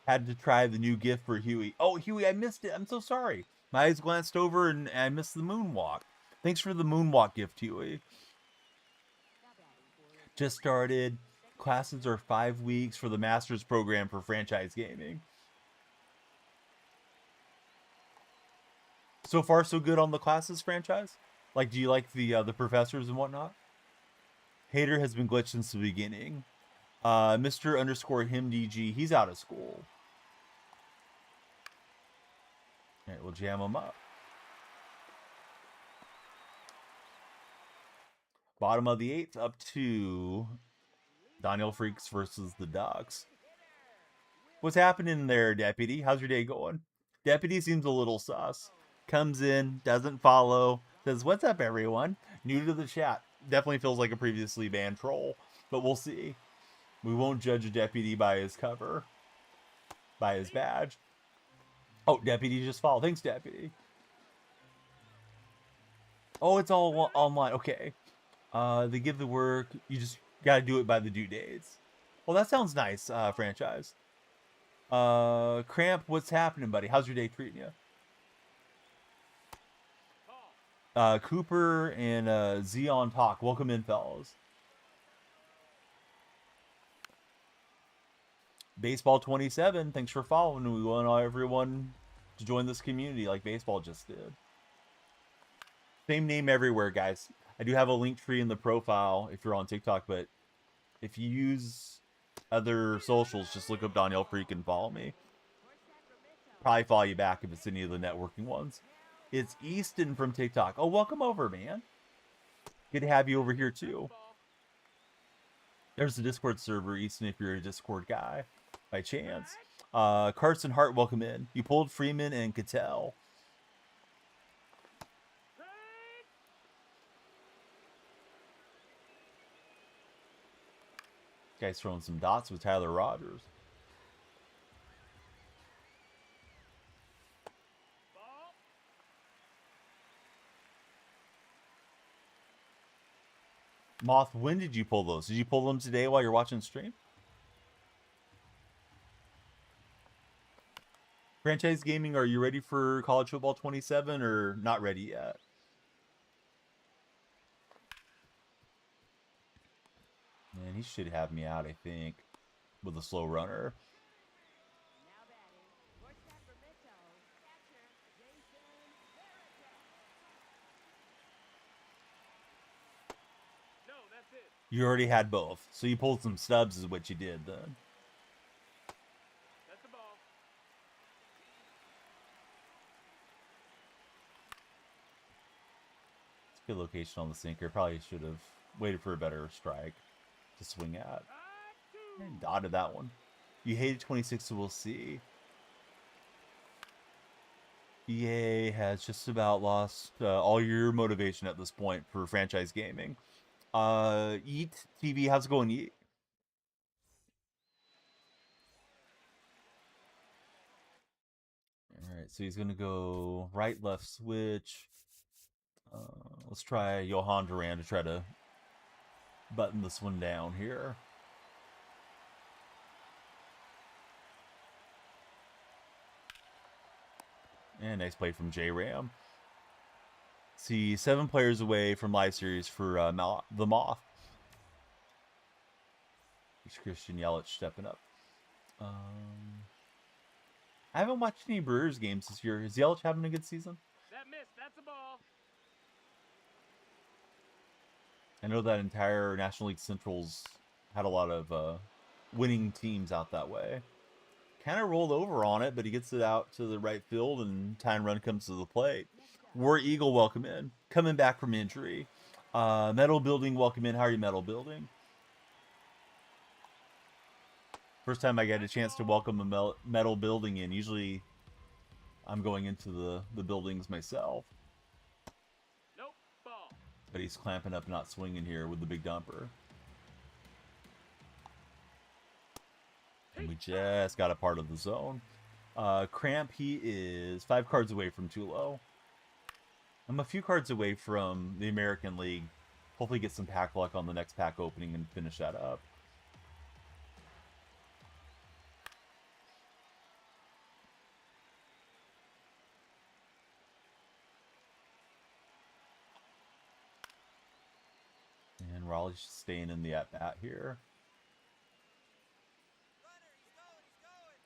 Had to try the new gift for Huey. Oh, Huey, I missed it. I'm so sorry. My eyes glanced over and I missed the moonwalk. Thanks for the moonwalk gift, Huey. Just started. Classes are 5 weeks for the master's program for franchise gaming. So far, so good on the classes franchise? Like, do you like the professors and whatnot? Hater has been glitched since the beginning. Mr. _ him DG, he's out of school. All right, we'll jam him up. Bottom of the 8th, up to DonyellFreaks versus the Ducks. What's happening there, Deputy? How's your day going? Deputy seems a little sus. Comes in, doesn't follow, says, what's up, everyone? New to the chat. Definitely feels like a previously banned troll, but we'll see. We won't judge a deputy by his cover, by his badge. Oh, Deputy just followed. Thanks, Deputy. Oh, it's all online. Okay. They give the work. You just got to do it by the due dates. Well, that sounds nice, franchise. Cramp, what's happening, buddy? How's your day treating you? Cooper and Xeon Talk. Welcome in, fellas. Baseball 27, thanks for following. We want everyone to join this community like baseball just did. Same name everywhere, guys. I do have a link tree in the profile if you're on TikTok, but if you use other socials, just look up DonyellFreak and follow me. Probably follow you back if it's any of the networking ones. It's Easton from TikTok. Oh, welcome over, man. Good to have you over here, too. There's the Discord server, Easton, if you're a Discord guy, by chance. Carson Hart, welcome in. You pulled Freeman and Cattell. Guy's throwing some dots with Tyler Rogers. Moth, when did you pull those? Did you pull them today while you're watching stream? Franchise Gaming, are you ready for College Football 27 or not ready yet? Man, he should have me out, I think, with a slow runner. You already had both, so you pulled some stubs is what you did then. That's the ball. It's a good location on the sinker. Probably should have waited for a better strike to swing at. And dotted that one. You hated 26, so we'll see. EA has just about lost all your motivation at this point for franchise gaming. Eat TV, how's it going, Eat? All right, so he's gonna go right, left switch. Let's try Johan Duran to try to button this one down here. And nice play from J-Ram. See, 7 players away from live series for the Moth. It's Christian Yelich stepping up. I haven't watched any Brewers games this year. Is Yelich having a good season? That missed. That's the ball. I know that entire National League Central's had a lot of winning teams out that way. Kind of rolled over on it, but he gets it out to the right field, and tying run comes to the plate. War Eagle, welcome in. Coming back from injury. Metal Building, welcome in. How are you, Metal Building? First time I get a chance to welcome a Metal Building in. Usually I'm going into the buildings myself. Nope. Ball. But he's clamping up, not swinging here with the big dumper. And we just got a part of the zone. Cramp, he is 5 cards away from too low. I'm a few cards away from the American League. Hopefully get some pack luck on the next pack opening and finish that up. And Raleigh's staying in the at-bat here.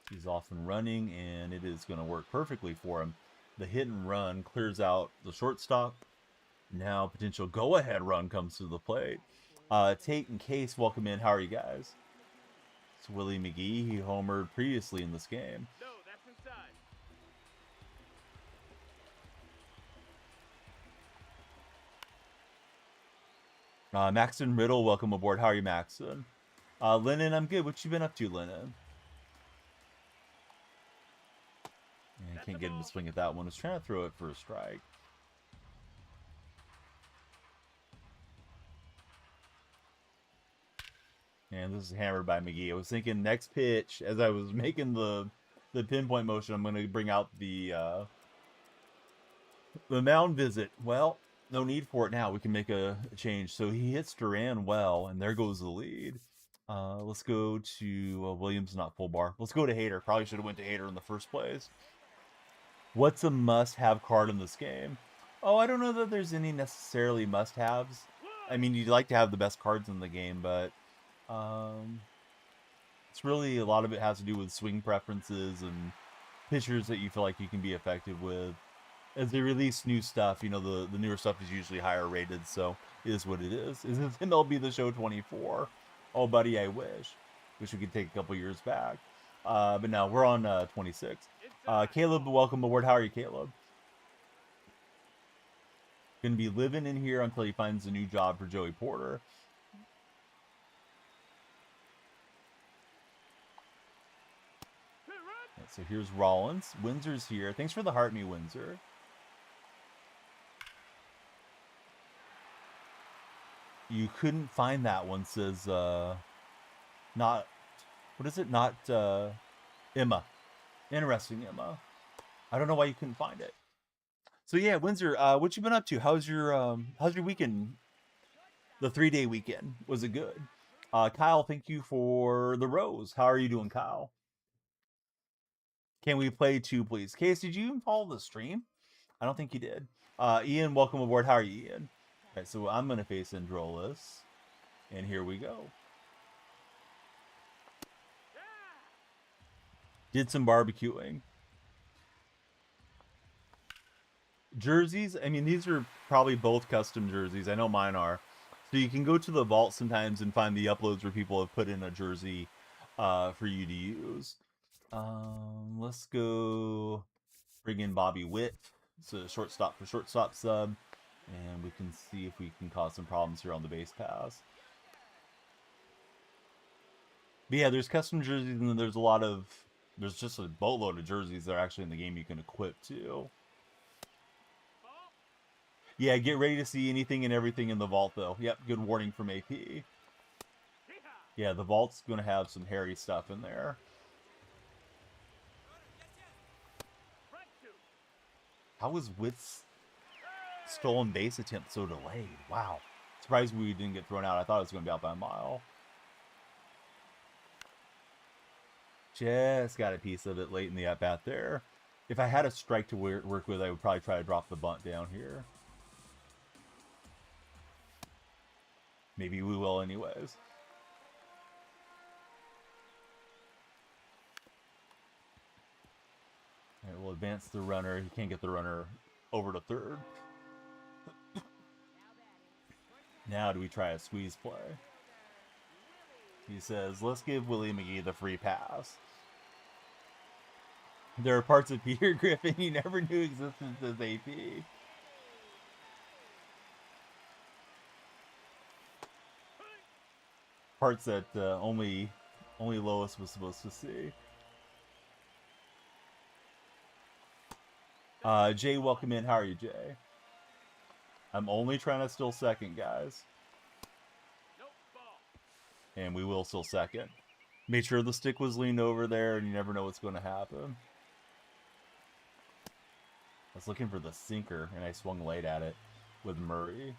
He's off and running, and it is going to work perfectly for him. The hit and run clears out the shortstop. Now potential go-ahead run comes to the plate. Tate and Case, welcome in. How are you guys? It's Willie McGee. He homered previously in this game. No, that's inside. Maxon Riddle, welcome aboard. How are you, Maxon? Lennon, I'm good. What you been up to, Lennon? I can't get him to swing at that one. I was trying to throw it for a strike. And this is hammered by McGee. I was thinking next pitch, as I was making the pinpoint motion, I'm going to bring out the mound visit. Well, no need for it now. We can make a change. So he hits Duran well, and there goes the lead. Let's go to Williams, not full bar. Let's go to Hader. Probably should have went to Hader in the first place. What's a must-have card in this game? Oh, I don't know that there's any necessarily must-haves. I mean, you'd like to have the best cards in the game, but it's really, a lot of it has to do with swing preferences and pitchers that you feel like you can be effective with. As they release new stuff, you know, the newer stuff is usually higher rated, so it is what it is. Is this MLB The Show 24? Oh, buddy, I wish. Wish we could take a couple years back. But no, we're on 26. Caleb, welcome aboard. How are you, Caleb? Gonna be living in here until he finds a new job for Joey Porter. Right, so here's Rollins. Windsor's here. Thanks for the heart, me, Windsor. You couldn't find that one, says not, what is it? Not Emma. Interesting, Emma. I don't know why you couldn't find it. So yeah, Windsor, what you been up to? How's your weekend? The 3-day weekend, was it good? Kyle, thank you for the rose. How are you doing, Kyle? Can we play 2, please? Case, did you even follow the stream? I don't think you did. Ian, welcome aboard. How are you, Ian? Okay, so I'm gonna face Androlis, and here we go. Did some barbecuing. Jerseys, I mean, these are probably both custom jerseys. I know mine are. So you can go to the vault sometimes and find the uploads where people have put in a jersey for you to use. Let's go bring in Bobby Witt. It's a shortstop for shortstop sub. And we can see if we can cause some problems here on the base pass. But yeah, there's custom jerseys and then there's just a boatload of jerseys that are actually in the game you can equip too. Ball. Yeah, get ready to see anything and everything in the vault though. Yep, good warning from AP. Hee-haw. Yeah, the vault's going to have some hairy stuff in there. Strike two. How was Witt's stolen base attempt so delayed? Wow. Surprised we didn't get thrown out. I thought it was going to be out by a mile. Just got a piece of it late in the at-bat there. If I had a strike to work with, I would probably try to drop the bunt down here. Maybe we will anyways. All right, we'll advance the runner. He can't get the runner over to third. Now do we try a squeeze play? He says, let's give Willie McGee the free pass. There are parts of Peter Griffin you never knew existed as AP. Parts that only Lois was supposed to see. Jay, welcome in. How are you, Jay? I'm only trying to steal second, guys. Nope. Ball. And we will steal second. Made sure the stick was leaned over there, and you never know what's going to happen. I was looking for the sinker, and I swung late at it with Murray.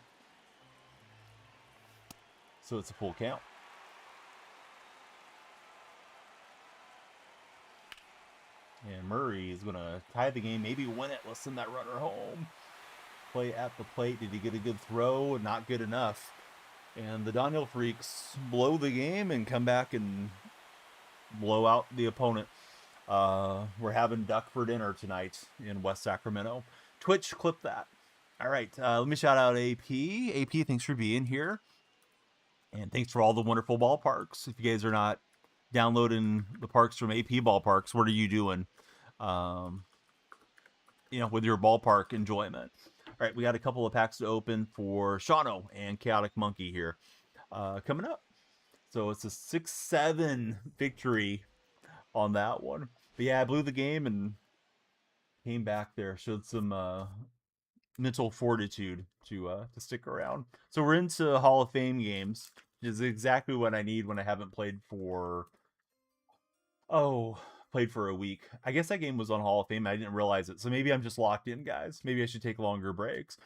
So it's a full count. And Murray is going to tie the game, maybe win it. Let's send that runner home. Play at the plate. Did he get a good throw? Not good enough. And the DonyellFreaks blow the game and come back and blow out the opponent. We're having duck for dinner tonight in West Sacramento. Twitch, clip that. All right, let me shout out AP. AP, thanks for being here. And thanks for all the wonderful ballparks. If you guys are not downloading the parks from AP Ballparks, what are you doing? With your ballpark enjoyment. All right, we got a couple of packs to open for Shawno and Chaotic Monkey here coming up. So it's a 6-7 victory on that one. But yeah, I blew the game and came back there. Showed some mental fortitude to stick around. So we're into Hall of Fame games, which is exactly what I need when I haven't played for a week. I guess that game was on Hall of Fame. I didn't realize it. So maybe I'm just locked in, guys. Maybe I should take longer breaks.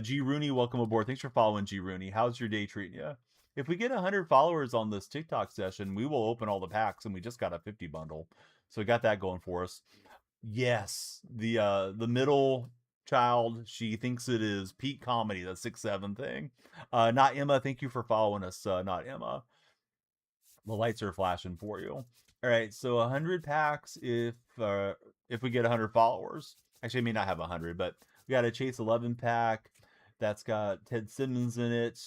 G Rooney, welcome aboard. Thanks for following, G Rooney. How's your day treating you? If we get 100 followers on this TikTok session, we will open all the packs, and we just got a 50 bundle. So we got that going for us. Yes, the middle child, she thinks it is peak comedy, the 6-7 thing. Not Emma, thank you for following us, not Emma. The lights are flashing for you. All right, so 100 packs if we get 100 followers. Actually, I may not have 100, but we got a Chase 11 pack that's got Ted Simmons in it,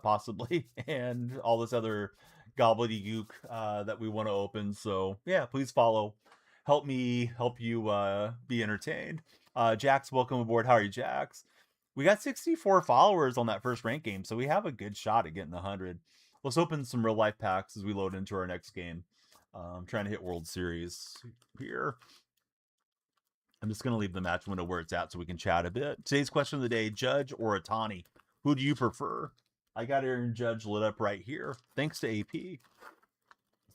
possibly, and all this other gobbledygook that we want to open. So yeah, please follow. Help me help you be entertained. Jax, welcome aboard. How are you, Jax? We got 64 followers on that first rank game, so we have a good shot at getting 100. Let's open some real life packs as we load into our next game. I'm trying to hit World Series here. I'm just going to leave the match window where it's at so we can chat a bit. Today's question of the day, Judge or Otani? Who do you prefer? I got Aaron Judge lit up right here, thanks to AP.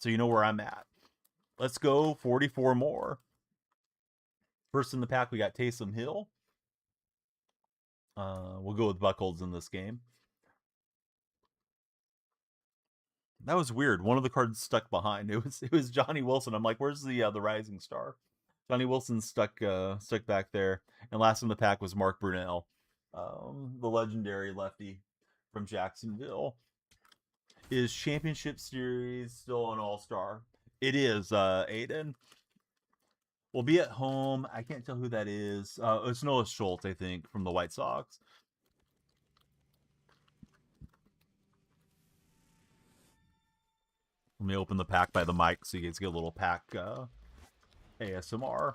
So you know where I'm at. Let's go 44 more. First in the pack, we got Taysom Hill. We'll go with Buckholz in this game. That was weird. One of the cards stuck behind. It was Johnny Wilson. I'm like, where's the rising star? Johnny Wilson stuck back there. And last in the pack was Mark Brunell, the legendary lefty from Jacksonville. Is Championship Series still an all-star? It is, Aiden. We'll be at home. I can't tell who that is. It's Noah Schultz, I think, from the White Sox. Let me open the pack by the mic so you guys get a little pack ASMR.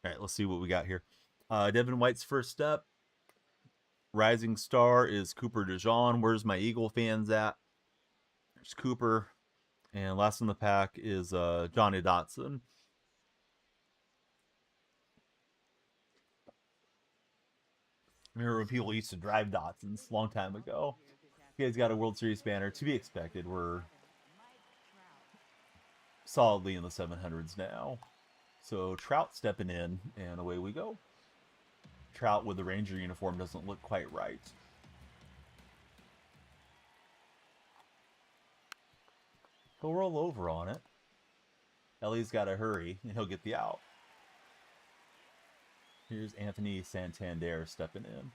All right, let's see what we got here. Devin White's first up. Rising star is Cooper DeJean. Where's my Eagle fans at? There's Cooper. And last in the pack is Johnny Dotson. Remember when people used to drive Dotsons a long time ago? You guys got a World Series banner. To be expected. We're solidly in the 700s now. So Trout stepping in, and away we go. Trout with the Ranger uniform doesn't look quite right. He'll roll over on it. Ellie's got to hurry, and he'll get the out. Here's Anthony Santander stepping in.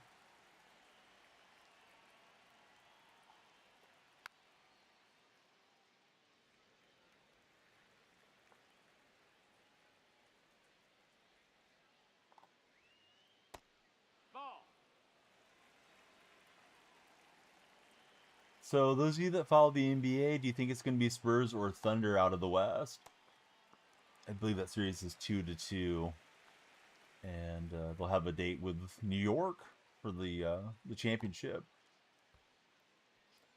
Ball. So those of you that follow the NBA, do you think it's going to be Spurs or Thunder out of the West? I believe that series is 2-2. And they'll have a date with New York for the championship.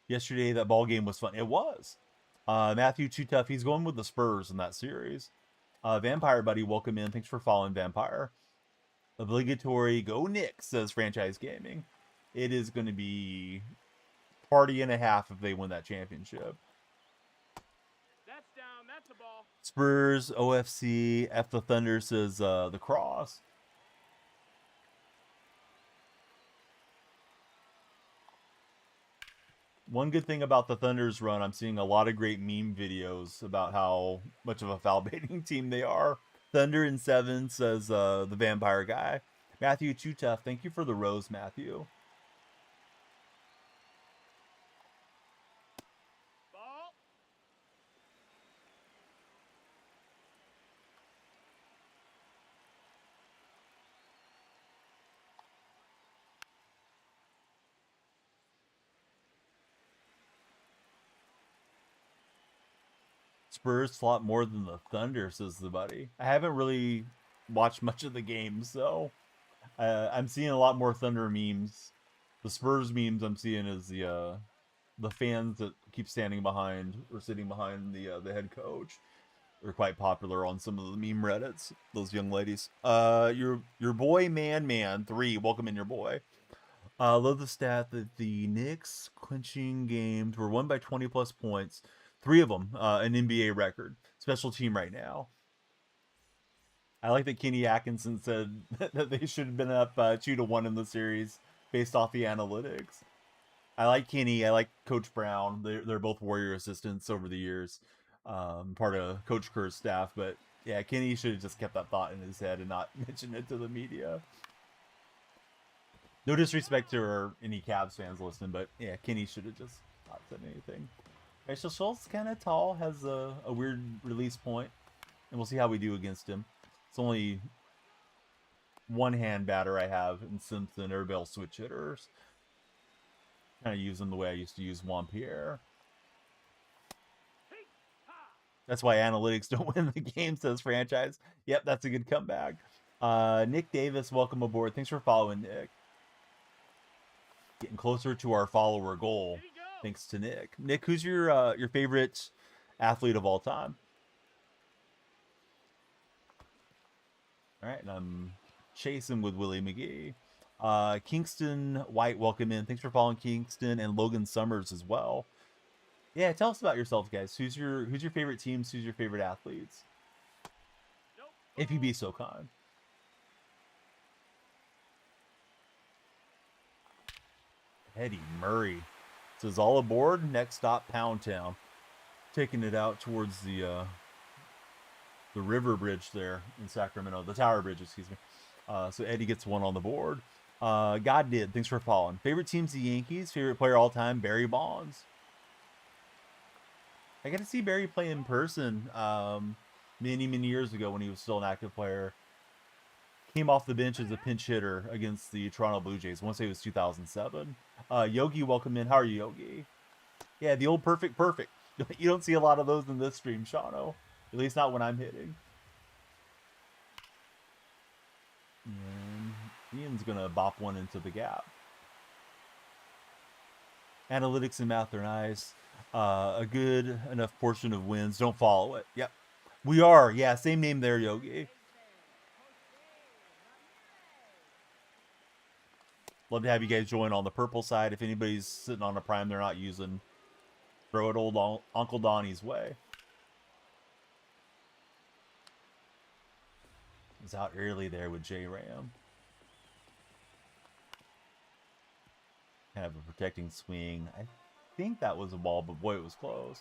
Yesterday, that ball game was fun. It was. Matthew Too Tough, he's going with the Spurs in that series. Vampire Buddy, welcome in. Thanks for following, Vampire. Obligatory Go Knicks, says Franchise Gaming. It is going to be party and a half if they win that championship. That's down. That's a ball. Spurs, OFC, F the Thunder, says the Cross. One good thing about the Thunder's run, I'm seeing a lot of great meme videos about how much of a foul baiting team they are. Thunder in 7, says the Vampire Guy. Matthew Too Tough, thank you for the rose, Matthew. Ball. Spurs slot more than the Thunder, says the buddy. I haven't really watched much of the game, so I'm seeing a lot more Thunder memes. The Spurs memes I'm seeing is the fans that keep standing behind or sitting behind the head coach. They're quite popular on some of the meme Reddits. Those young ladies. Your boy Man 3, welcome in your boy. Love the stat that the Knicks clinching games were won by 20 plus points. 3 of them, an NBA record. Special team right now. I like that Kenny Atkinson said that they should have been up 2-1 in the series based off the analytics. I like Kenny. I like Coach Brown. They're both Warrior assistants over the years. Part of Coach Kerr's staff. But yeah, Kenny should have just kept that thought in his head and not mentioned it to the media. No disrespect to any Cavs fans listening, but yeah, Kenny should have just not said anything. Right, so Schultz kind of tall, has a weird release point, and we'll see how we do against him. It's only one hand batter I have in Simpson. Everybody else switch hitters. Kind of use them the way I used to use Juan Pierre. That's why analytics don't win the game, says Franchise. Yep, that's a good comeback. Nick Davis, welcome aboard. Thanks for following, Nick. Getting closer to our follower goal, thanks to Nick. Nick, who's your favorite athlete of all time? All right, and I'm chasing with Willie McGee. Kingston White, welcome in. Thanks for following Kingston and Logan Summers as well. Yeah, tell us about yourself, guys. Who's your favorite teams? Who's your favorite athletes? If you be so kind. Eddie Murray says all aboard. Next stop, Pound Town. Taking it out towards the river bridge there in Sacramento, the Tower Bridge, excuse me. So Eddie gets one on the board. God did. Thanks for following. Favorite team's the Yankees. Favorite player all time, Barry Bonds. I got to see Barry play in person many years ago when he was still an active player. Came off the bench as a pinch hitter against the Toronto Blue Jays. I want to say it was 2007. Yogi, welcome in. How are you, Yogi? Yeah, the old perfect. You don't see a lot of those in this stream, Shano. At least not when I'm hitting. And Ian's gonna bop one into the gap. Analytics and math are nice. A good enough portion of wins don't follow it. Yep. We are. Yeah, same name there, Yogi. Love to have you guys join on the purple side. If anybody's sitting on a prime they're not using, throw it old Uncle Donnie's way. He's out early there with J-Ram. Kind of a protecting swing. I think that was a ball, but boy, it was close.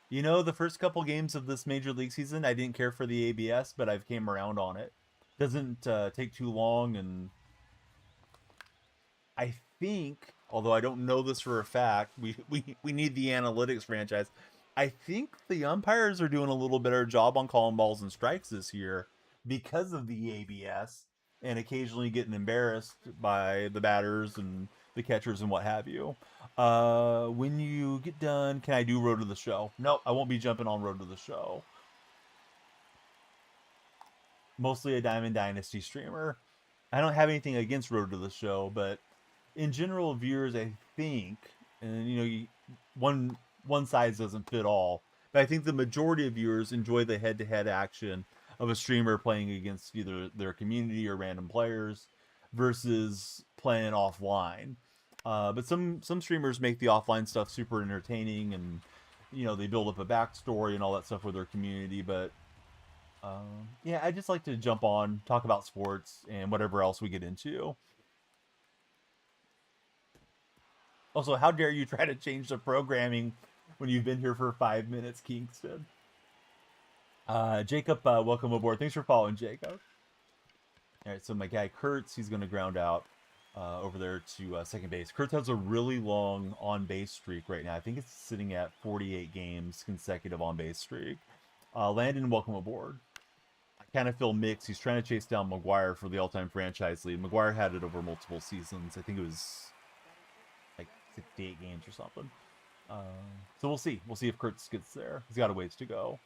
You know, the first couple games of this Major League season, I didn't care for the ABS, but I've came around on it. Doesn't take too long, and I think, although I don't know this for a fact, we need the analytics franchise. I think the umpires are doing a little better job on calling balls and strikes this year because of the ABS and occasionally getting embarrassed by the batters and the catchers and what have you. When you get done, can I do Road to the Show? No, I won't be jumping on Road to the Show. Mostly a Diamond Dynasty streamer. I don't have anything against Road to the Show, but in general, viewers, I think, and you know, one size doesn't fit all, but I think the majority of viewers enjoy the head-to-head action of a streamer playing against either their community or random players versus playing offline. But some streamers make the offline stuff super entertaining, and you know, they build up a backstory and all that stuff with their community. But yeah, I just like to jump on, talk about sports and whatever else we get into. Also, how dare you try to change the programming when you've been here for 5 minutes, Kingston? Jacob, welcome aboard. Thanks for following, Jacob. All right, so my guy Kurtz, he's going to ground out over there to second base. Kurtz has a really long on-base streak right now. I think it's sitting at 48 games consecutive on-base streak. Landon, welcome aboard. I kind of feel mixed. He's trying to chase down McGuire for the all-time franchise lead. McGuire had it over multiple seasons. I think it was like 68 games or something. So we'll see. We'll see if Kurtz gets there. He's got a ways to go.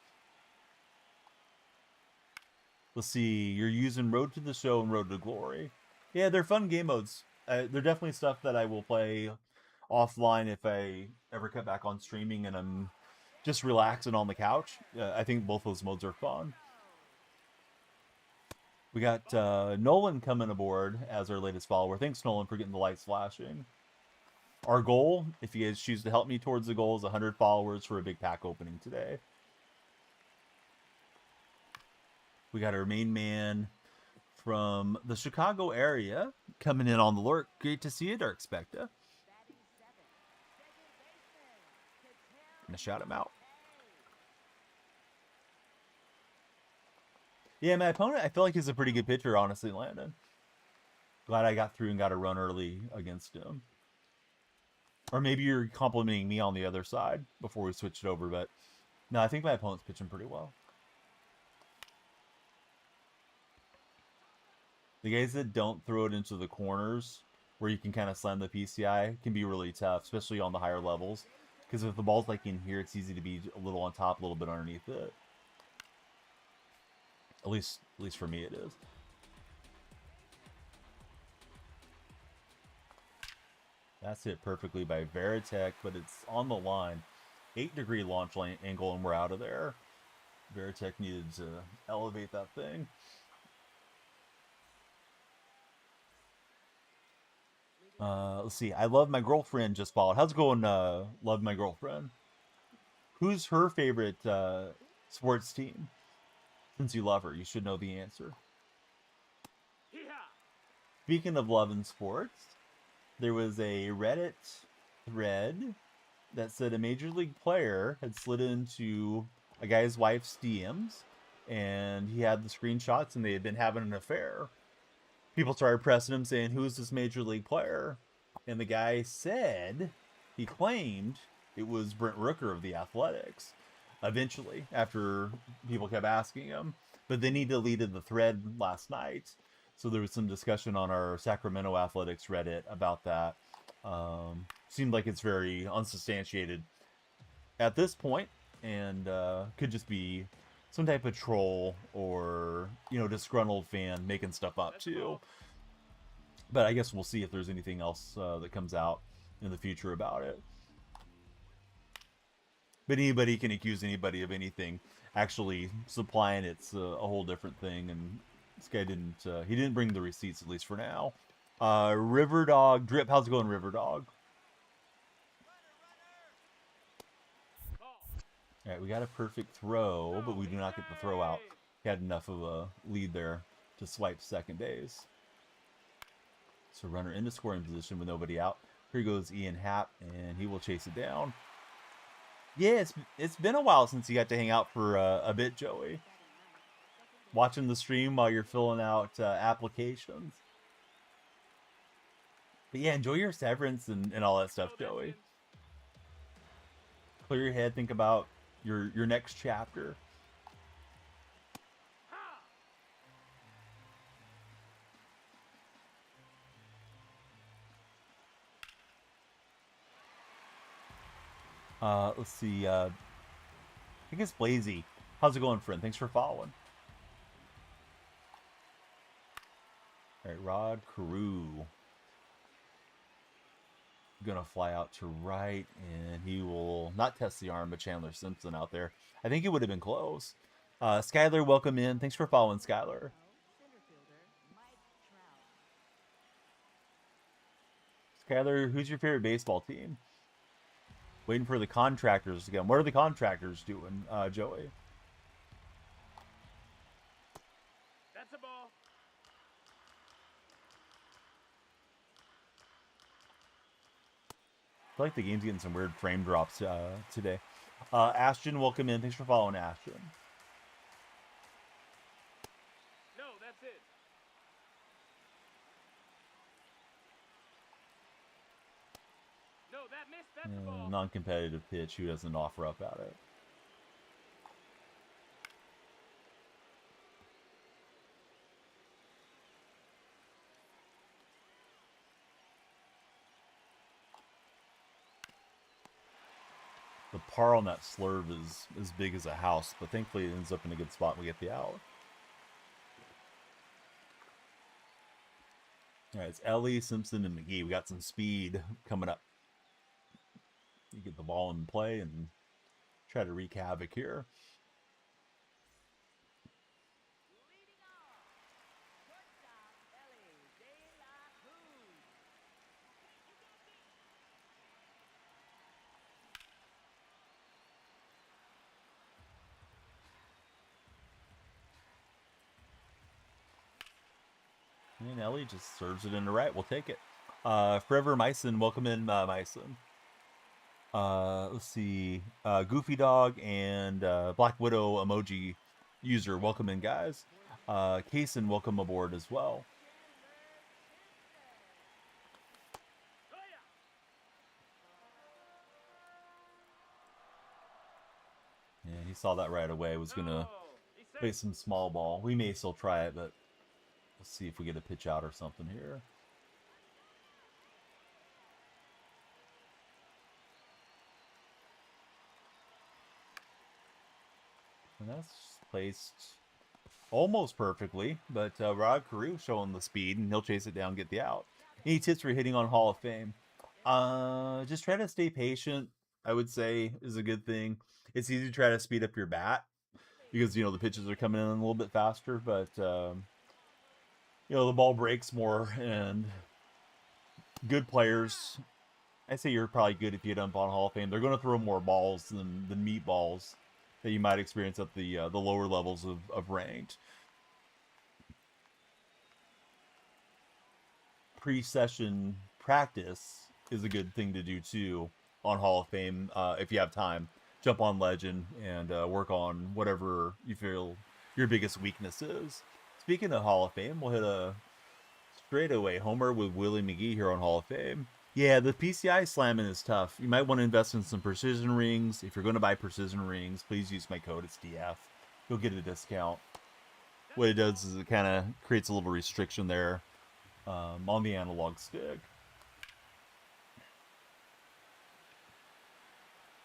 Let's see. You're using Road to the Show and Road to Glory. Yeah, they're fun game modes. They're definitely stuff that I will play offline if I ever cut back on streaming and I'm just relaxing on the couch. I think both those modes are fun. We got Nolan coming aboard as our latest follower. Thanks, Nolan, for getting the lights flashing. Our goal, if you guys choose to help me towards the goal, is 100 followers for a big pack opening today. We got our main man from the Chicago area coming in on the lurk. Great to see you, Dark Specta. Gonna shout him out. Yeah, my opponent, I feel like he's a pretty good pitcher, honestly, Landon. Glad I got through and got a run early against him. Or maybe you're complimenting me on the other side before we switch it over, but no, I think my opponent's pitching pretty well. The guys that don't throw it into the corners where you can kind of slam the PCI can be really tough, especially on the higher levels. Because if the ball's like in here, it's easy to be a little on top, a little bit underneath it. At least for me it is. That's hit perfectly by Veritek, but it's on the line. 8-degree launch angle, and we're out of there. Veritek needed to elevate that thing. Let's see. I Love My Girlfriend just followed. How's it going, Love My Girlfriend? Who's her favorite sports team? Since you love her, you should know the answer. Speaking of love and sports, there was a Reddit thread that said a major league player had slid into a guy's wife's DMs, and he had the screenshots, and they had been having an affair. People started pressing him, saying, "Who's this major league player?" And the guy said, he claimed it was Brent Rooker of the Athletics. Eventually, after people kept asking him, but then he deleted the thread last night. So there was some discussion on our Sacramento Athletics Reddit about that. Seemed like it's very unsubstantiated at this point, and could just be some type of troll or, you know, disgruntled fan making stuff up too. But I guess we'll see if there's anything else that comes out in the future about it. But anybody can accuse anybody of anything. Actually supplying it's a whole different thing, and this guy didn't. He didn't bring the receipts, at least for now. River Dog Drip, how's it going, River Dog? All right, we got a perfect throw, but we do not get the throw out. He had enough of a lead there to swipe second base. So runner into scoring position with nobody out. Here goes Ian Happ, and he will chase it down. Yeah, it's been a while since you got to hang out for a bit, Joey. Watching the stream while you're filling out applications. But yeah, enjoy your severance and all that stuff, Joey. Clear your head, think about your next chapter. Let's see. I think it's Blazy. How's it going, friend? Thanks for following. All right, Rod Carew. Gonna fly out to right, and he will not test the arm, but Chandler Simpson out there. I think it would have been close. Skyler, welcome in. Thanks for following, Skyler. Skyler, who's your favorite baseball team? Waiting for the contractors again. What are the contractors doing, Joey? That's a ball. I feel like the game's getting some weird frame drops today. Ashton, welcome in. Thanks for following, Ashton. No, that's it. No, that missed. That's a ball. Non-competitive pitch. Who doesn't offer up at it? The par on that slurve is as big as a house, but thankfully it ends up in a good spot and we get the out. All right, it's Ellie, Simpson, and McGee. We got some speed coming up. You get the ball in play and try to wreak havoc here. And Ellie just serves it in the right. We'll take it. Forever Myson, welcome in, Myson. Let's see. Goofy Dog and Black Widow emoji user, welcome in, guys. Kaysen, welcome aboard as well. And he saw that right away. Was gonna play some small ball. We may still try it, but let's see if we get a pitch out or something here. And that's placed almost perfectly, but Rod Carew showing the speed, and he'll chase it down, get the out. Any tips for hitting on Hall of Fame? Just try to stay patient, I would say, is a good thing. It's easy to try to speed up your bat because, you know, the pitches are coming in a little bit faster, but you know, the ball breaks more, and good players, I say you're probably good if you dump on Hall of Fame. They're going to throw more balls than meatballs that you might experience at the lower levels of ranked. Pre-session practice is a good thing to do too on Hall of Fame if you have time. Jump on Legend and work on whatever you feel your biggest weakness is. Speaking of Hall of Fame, we'll hit a straightaway homer with Willie McGee here on Hall of Fame. Yeah, the PCI slamming is tough. You might want to invest in some precision rings. If you're going to buy precision rings, please use my code. It's DF. You'll get a discount. What it does is it kind of creates a little restriction there on the analog stick.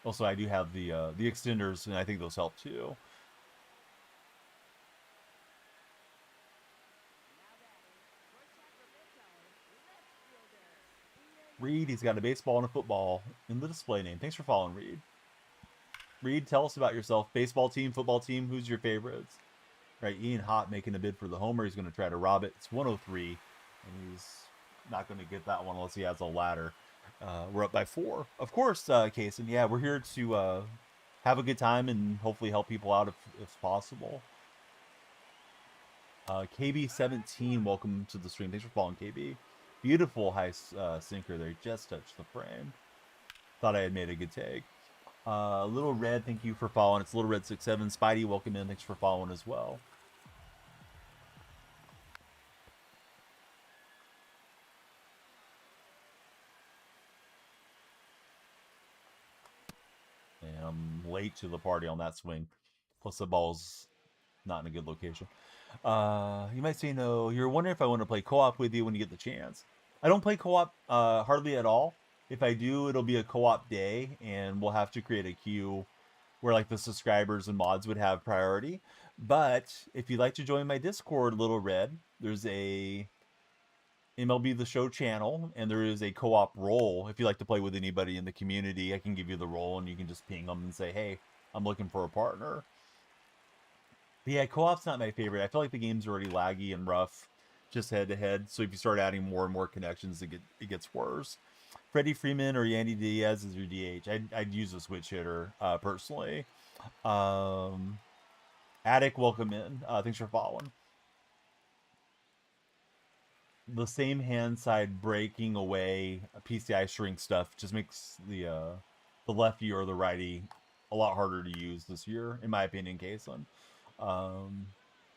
Also, I do have the extenders, and I think those help too. Reed, he's got a baseball and a football in the display name. Thanks for following, Reed. Reed, tell us about yourself. Baseball team, football team, who's your favorites? Right, Ian Hott making a bid for the homer. He's going to try to rob it. It's 103, and he's not going to get that one unless he has a ladder. We're up by 4. Of course, Kason. Yeah, we're here to have a good time and hopefully help people out if possible. KB17, welcome to the stream. Thanks for following, KB. Beautiful high sinker there. Just touched the frame. Thought I had made a good take. Little Red, thank you for following. It's Little Red 67. Spidey, welcome in. Thanks for following as well. And I'm late to the party on that swing. Plus the ball's not in a good location. You might say no. You're wondering if I want to play co-op with you when you get the chance. I don't play co-op hardly at all. If I do, it'll be a co-op day, and we'll have to create a queue where like the subscribers and mods would have priority. But if you'd like to join my Discord, Little Red, there's a MLB The Show channel, and there is a co-op role. If you like to play with anybody in the community, I can give you the role, and you can just ping them and say, hey, I'm looking for a partner. But yeah, co-op's not my favorite. I feel like the game's already laggy and rough, just head-to-head. So if you start adding more and more connections, it gets worse. Freddie Freeman or Yandy Diaz is your DH. I'd use a switch hitter, personally. Attic, welcome in. Thanks for following. The same hand side breaking away PCI shrink stuff just makes the lefty or the righty a lot harder to use this year, in my opinion, Kason.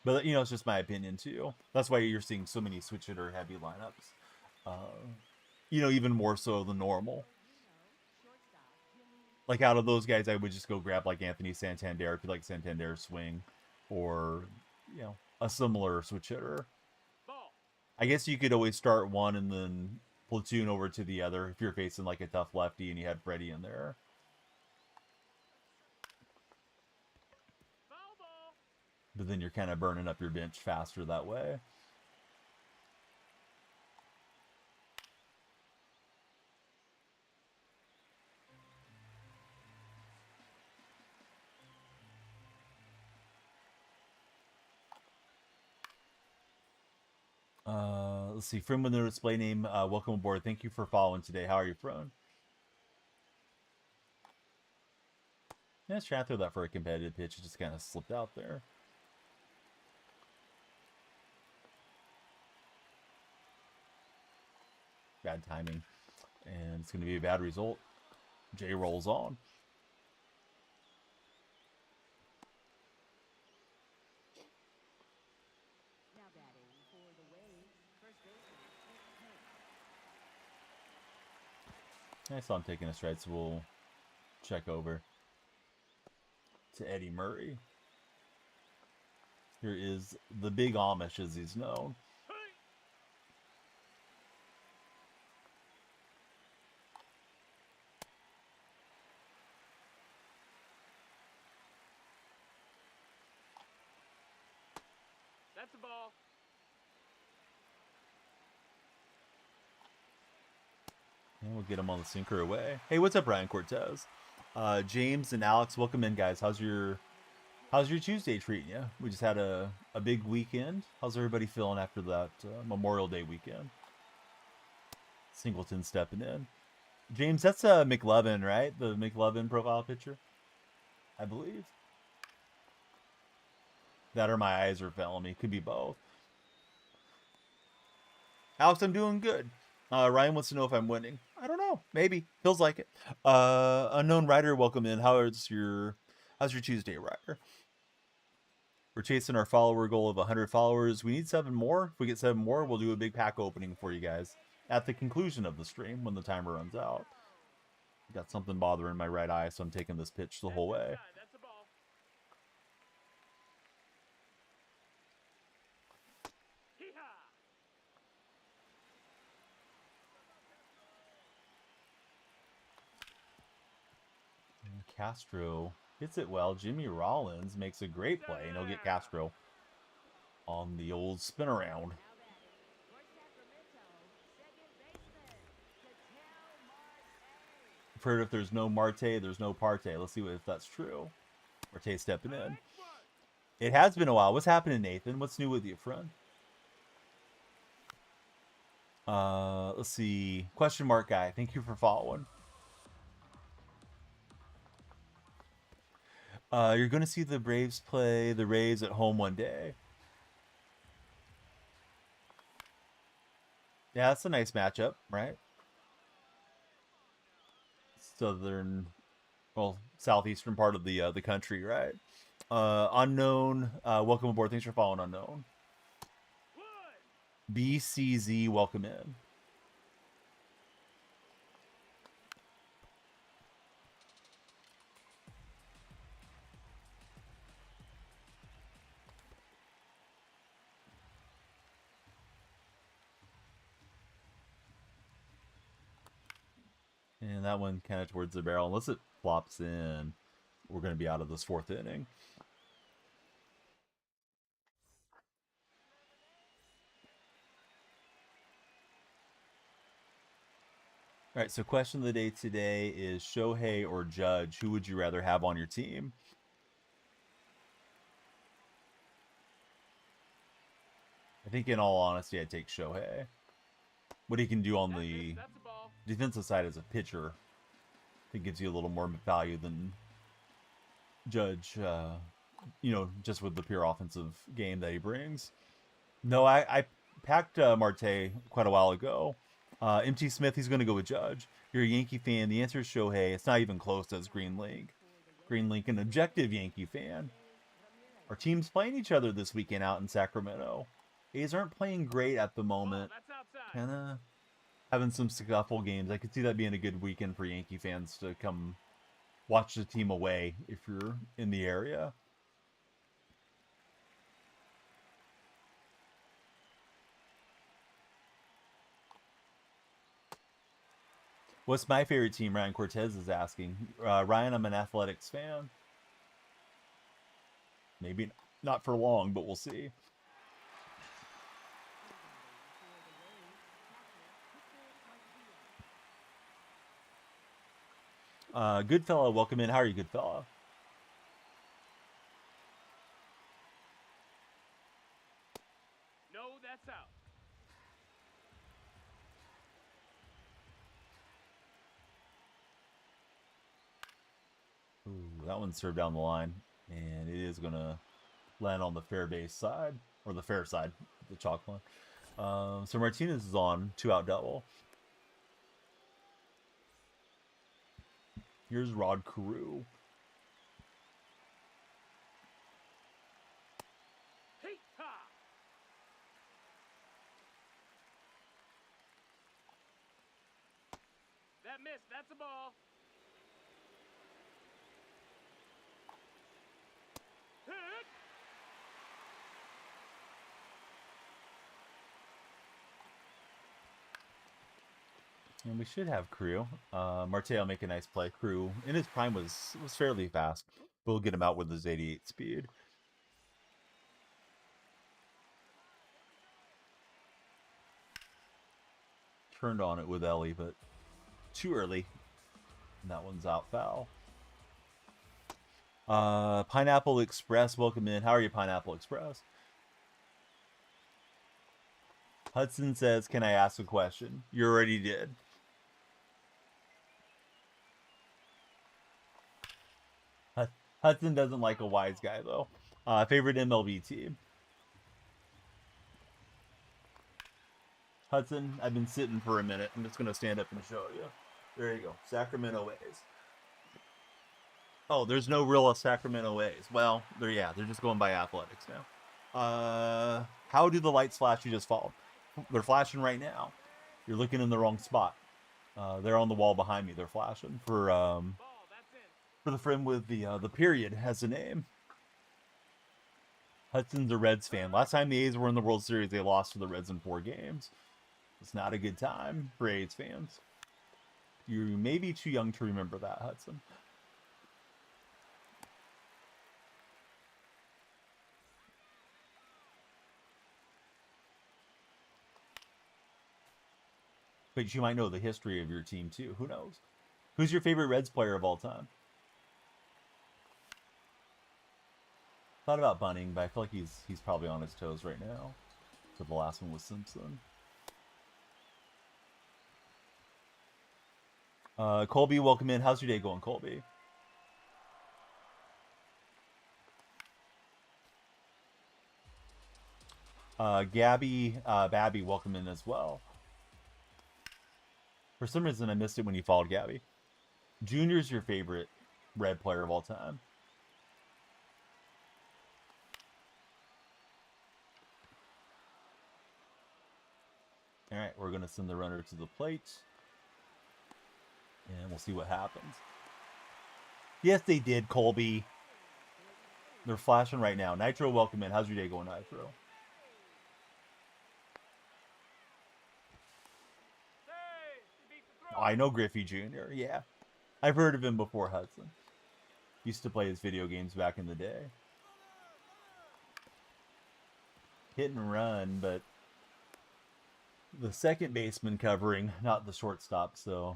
But you know, it's just my opinion too. That's why you're seeing so many switch hitter heavy lineups. You know, even more so than normal. Like out of those guys, I would just go grab like Anthony Santander if you like Santander's swing, or you know, a similar switch hitter. I guess you could always start one and then platoon over to the other if you're facing like a tough lefty and you had Freddie in there. But then you're kind of burning up your bench faster that way. Let's see. From with the display name, welcome aboard. Thank you for following today. How are you, Frone? Yeah, let's try to throw that for a competitive pitch. It just kind of slipped out there. Bad timing. And it's going to be a bad result. Jay rolls on. I saw him taking a stride, so we'll check over to Eddie Murray. Here is the Big Amish, as he's known. That's a ball. And we'll get him on the sinker away. Hey, what's up, Ryan Cortez? James and Alex, welcome in, guys. How's your Tuesday treating you? We just had a big weekend. How's everybody feeling after that Memorial Day weekend? Singleton stepping in. James, that's McLovin, right? The McLovin profile picture, I believe. That or my eyes are failing me. Could be both. Alex, I'm doing good. Ryan wants to know if I'm winning. I don't know. Maybe. Feels like it. Unknown Rider, welcome in. How's your Tuesday, Rider? We're chasing our follower goal of 100 followers. We need 7 more. If we get 7 more, we'll do a big pack opening for you guys at the conclusion of the stream when the timer runs out. Got something bothering my right eye, so I'm taking this pitch the whole way. That's a ball. Castro hits it well. Jimmy Rollins makes a great play, and he'll get Castro on the old spin around. I've heard if there's no Marte, there's no Parte. Let's see if that's true. Marte stepping in. It has been a while. What's happening, Nathan? What's new with you, friend? Let's see. Question mark guy. Thank you for following. You're going to see the Braves play the Rays at home one day. Yeah, that's a nice matchup, right? Southeastern part of the country, right? Unknown, welcome aboard. Thanks for following, Unknown. BCZ, welcome in. And that one kind of towards the barrel. Unless it flops in, we're going to be out of this fourth inning. All right, so question of the day today is Shohei or Judge. Who would you rather have on your team? I think in all honesty, I'd take Shohei. What he can do on the defensive side as a pitcher, I think gives you a little more value than Judge, just with the pure offensive game that he brings. No, I packed Marte quite a while ago. MT Smith, he's going to go with Judge. You're a Yankee fan. The answer is Shohei. It's not even close, says Green Link. Green Link, an objective Yankee fan. Our team's playing each other this weekend out in Sacramento. A's aren't playing great at the moment. Kind of having some successful games. I could see that being a good weekend for Yankee fans to come watch the team away if you're in the area. What's my favorite team? Ryan Cortez is asking. Ryan, I'm an Athletics fan. Maybe not for long, but we'll see. Good fella, welcome in. How are you, good fella? No, that's out. Ooh, that one served down the line, and it is going to land on the fair base side, or the fair side, the chalk line. So Martinez is on, 2-out double. Here's Rod Carew. That missed. That's a ball. Hit. And we should have Carew. Marte will make a nice play. Carew, in his prime, was fairly fast. We'll get him out with his 88 speed. Turned on it with Ellie, but too early. And that one's out foul. Pineapple Express, welcome in. How are you, Pineapple Express? Hudson says, can I ask a question? You already did. Hudson doesn't like a wise guy, though. Favorite MLB team? Hudson, I've been sitting for a minute. I'm just going to stand up and show you. There you go. Sacramento A's. Oh, there's no real Sacramento A's. Well, they're just going by Athletics now. How do the lights flash you just followed? They're flashing right now. You're looking in the wrong spot. They're on the wall behind me. They're flashing for the friend with the period has a name. Hudson's a Reds fan. Last time the A's were in the World Series, they lost to the Reds in 4 games. It's not a good time for A's fans. You may be too young to remember that, Hudson. But you might know the history of your team too. Who knows? Who's your favorite Reds player of all time? Thought about Bunning, but I feel like he's probably on his toes right now. So the last one was Simpson. Colby, welcome in. How's your day going, Colby? Gabby, Babby, welcome in as well. For some reason, I missed it when you followed Gabby. Junior's your favorite Red player of all time. All right, we're going to send the runner to the plate. And we'll see what happens. Yes, they did, Colby. They're flashing right now. Nitro, welcome in. How's your day going, Nitro? Oh, I know Griffey Jr. Yeah. I've heard of him before, Hudson. Used to play his video games back in the day. Hit and run, but the second baseman covering, not the shortstop, so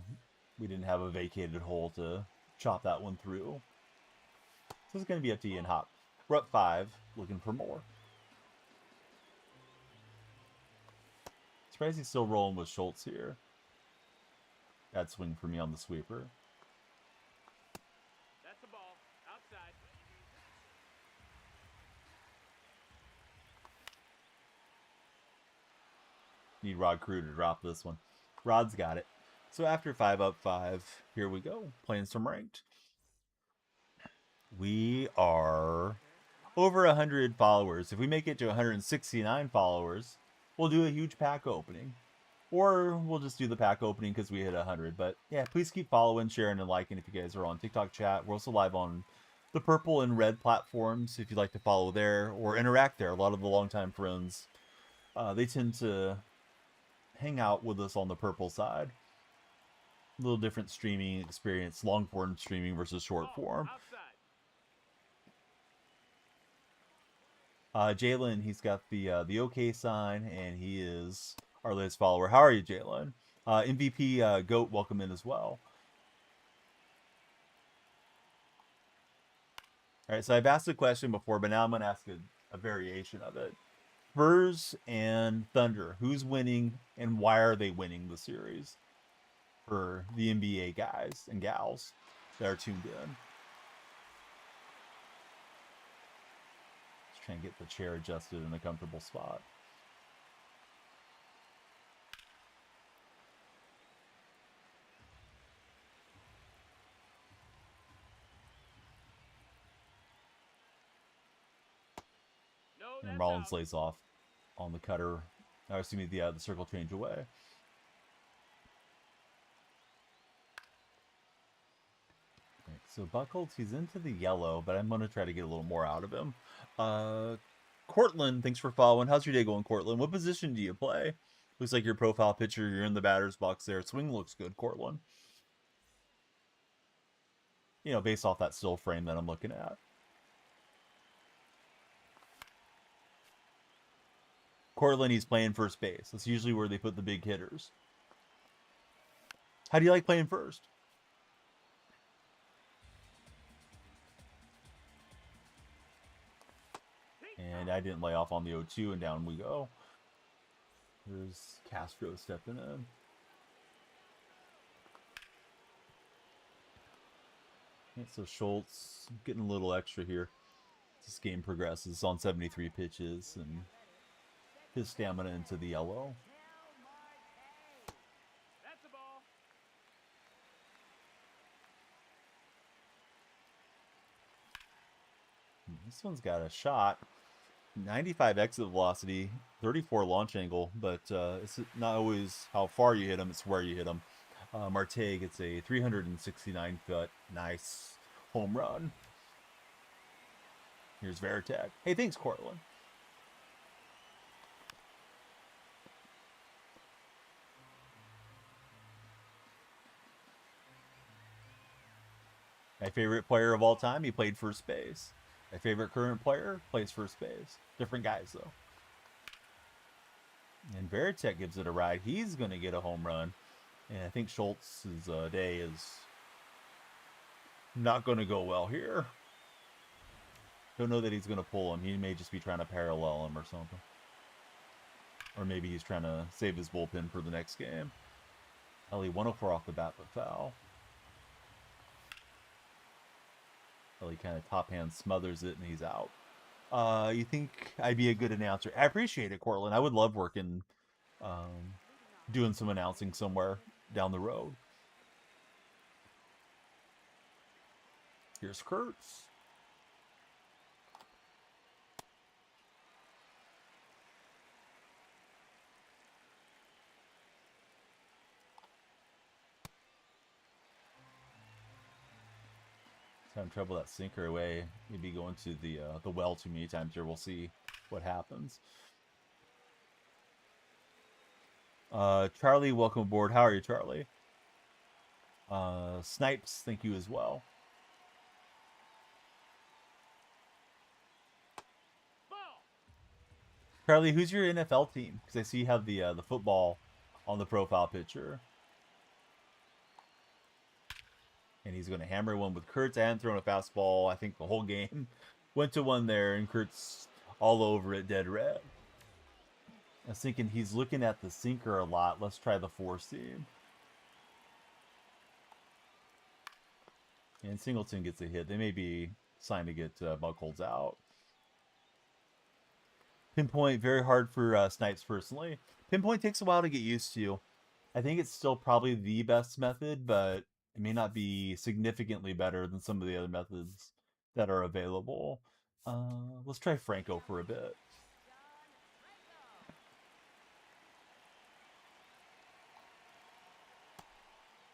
we didn't have a vacated hole to chop that one through. So it's going to be up to Ian Hop. We're up 5, looking for more. Surprised he's still rolling with Schultz here. Bad swing for me on the sweeper. That's the ball. Outside. Need Rod Crew to drop this one. Rod's got it. So after 5 up 5, here we go. Playing some ranked. We are over 100 followers. If we make it to 169 followers, we'll do a huge pack opening. Or we'll just do the pack opening because we hit 100. But yeah, please keep following, sharing, and liking if you guys are on TikTok chat. We're also live on the purple and red platforms if you'd like to follow there or interact there. A lot of the longtime friends, they tend to hang out with us on the purple side. A little different streaming experience, long form streaming versus short form. Jalen, he's got the OK sign, and he is our latest follower. How are you, Jalen? MVP Goat, welcome in as well. All right, so I've asked a question before, but now I'm going to ask a variation of it. Spurs and Thunder, who's winning, and why are they winning the series? For the NBA guys and gals that are tuned in. Let's try and get the chair adjusted in a comfortable spot. And Rollins lays off on the cutter. Or excuse me, the circle change away. Right, so Buckles, he's into the yellow, but I'm going to try to get a little more out of him. Cortland, thanks for following. How's your day going, Cortland? What position do you play? Looks like your profile picture, you're in the batter's box there. Swing looks good, Cortland. You know, based off that still frame that I'm looking at. Cortland, he's playing first base. That's usually where they put the big hitters. How do you like playing first? And I didn't lay off on the 0-2, and down we go. There's Castro stepping in. Okay, so Schultz getting a little extra here. This game progresses on 73 pitches, and his stamina into the yellow. That's the ball. This one's got a shot. 95 exit velocity, 34 launch angle, but it's not always how far you hit him, it's where you hit him. Marte gets a 369 foot, nice home run. Here's Veritek. Hey, thanks, Cortland. My favorite player of all time, he played first base. My favorite current player plays first base. Different guys, though. And Veritek gives it a ride. He's going to get a home run. And I think Schultz's day is not going to go well here. Don't know that he's going to pull him. He may just be trying to parallel him or something. Or maybe he's trying to save his bullpen for the next game. Ellie 104 off the bat, but foul. Ellie kind of top hand smothers it, and he's out. You think I'd be a good announcer? I appreciate it, Cortland. I would love working, doing some announcing somewhere down the road. Here's Kurtz. Having trouble that sinker away. Maybe going to the well too many times here. We'll see what happens. Charlie, welcome aboard. How are you, Charlie? Snipes, thank you as well. Charlie, who's your NFL team? Because I see you have the football on the profile picture. And he's going to hammer one with Kurtz. I hadn't thrown a fastball, I think, the whole game. Went to one there, and Kurtz all over it, dead red. I was thinking he's looking at the sinker a lot. Let's try the four seam. And Singleton gets a hit. They may be signed to get Buckholz out. Pinpoint, very hard for Snipes personally. Pinpoint takes a while to get used to. I think it's still probably the best method, but it may not be significantly better than some of the other methods that are available. Let's try Franco for a bit.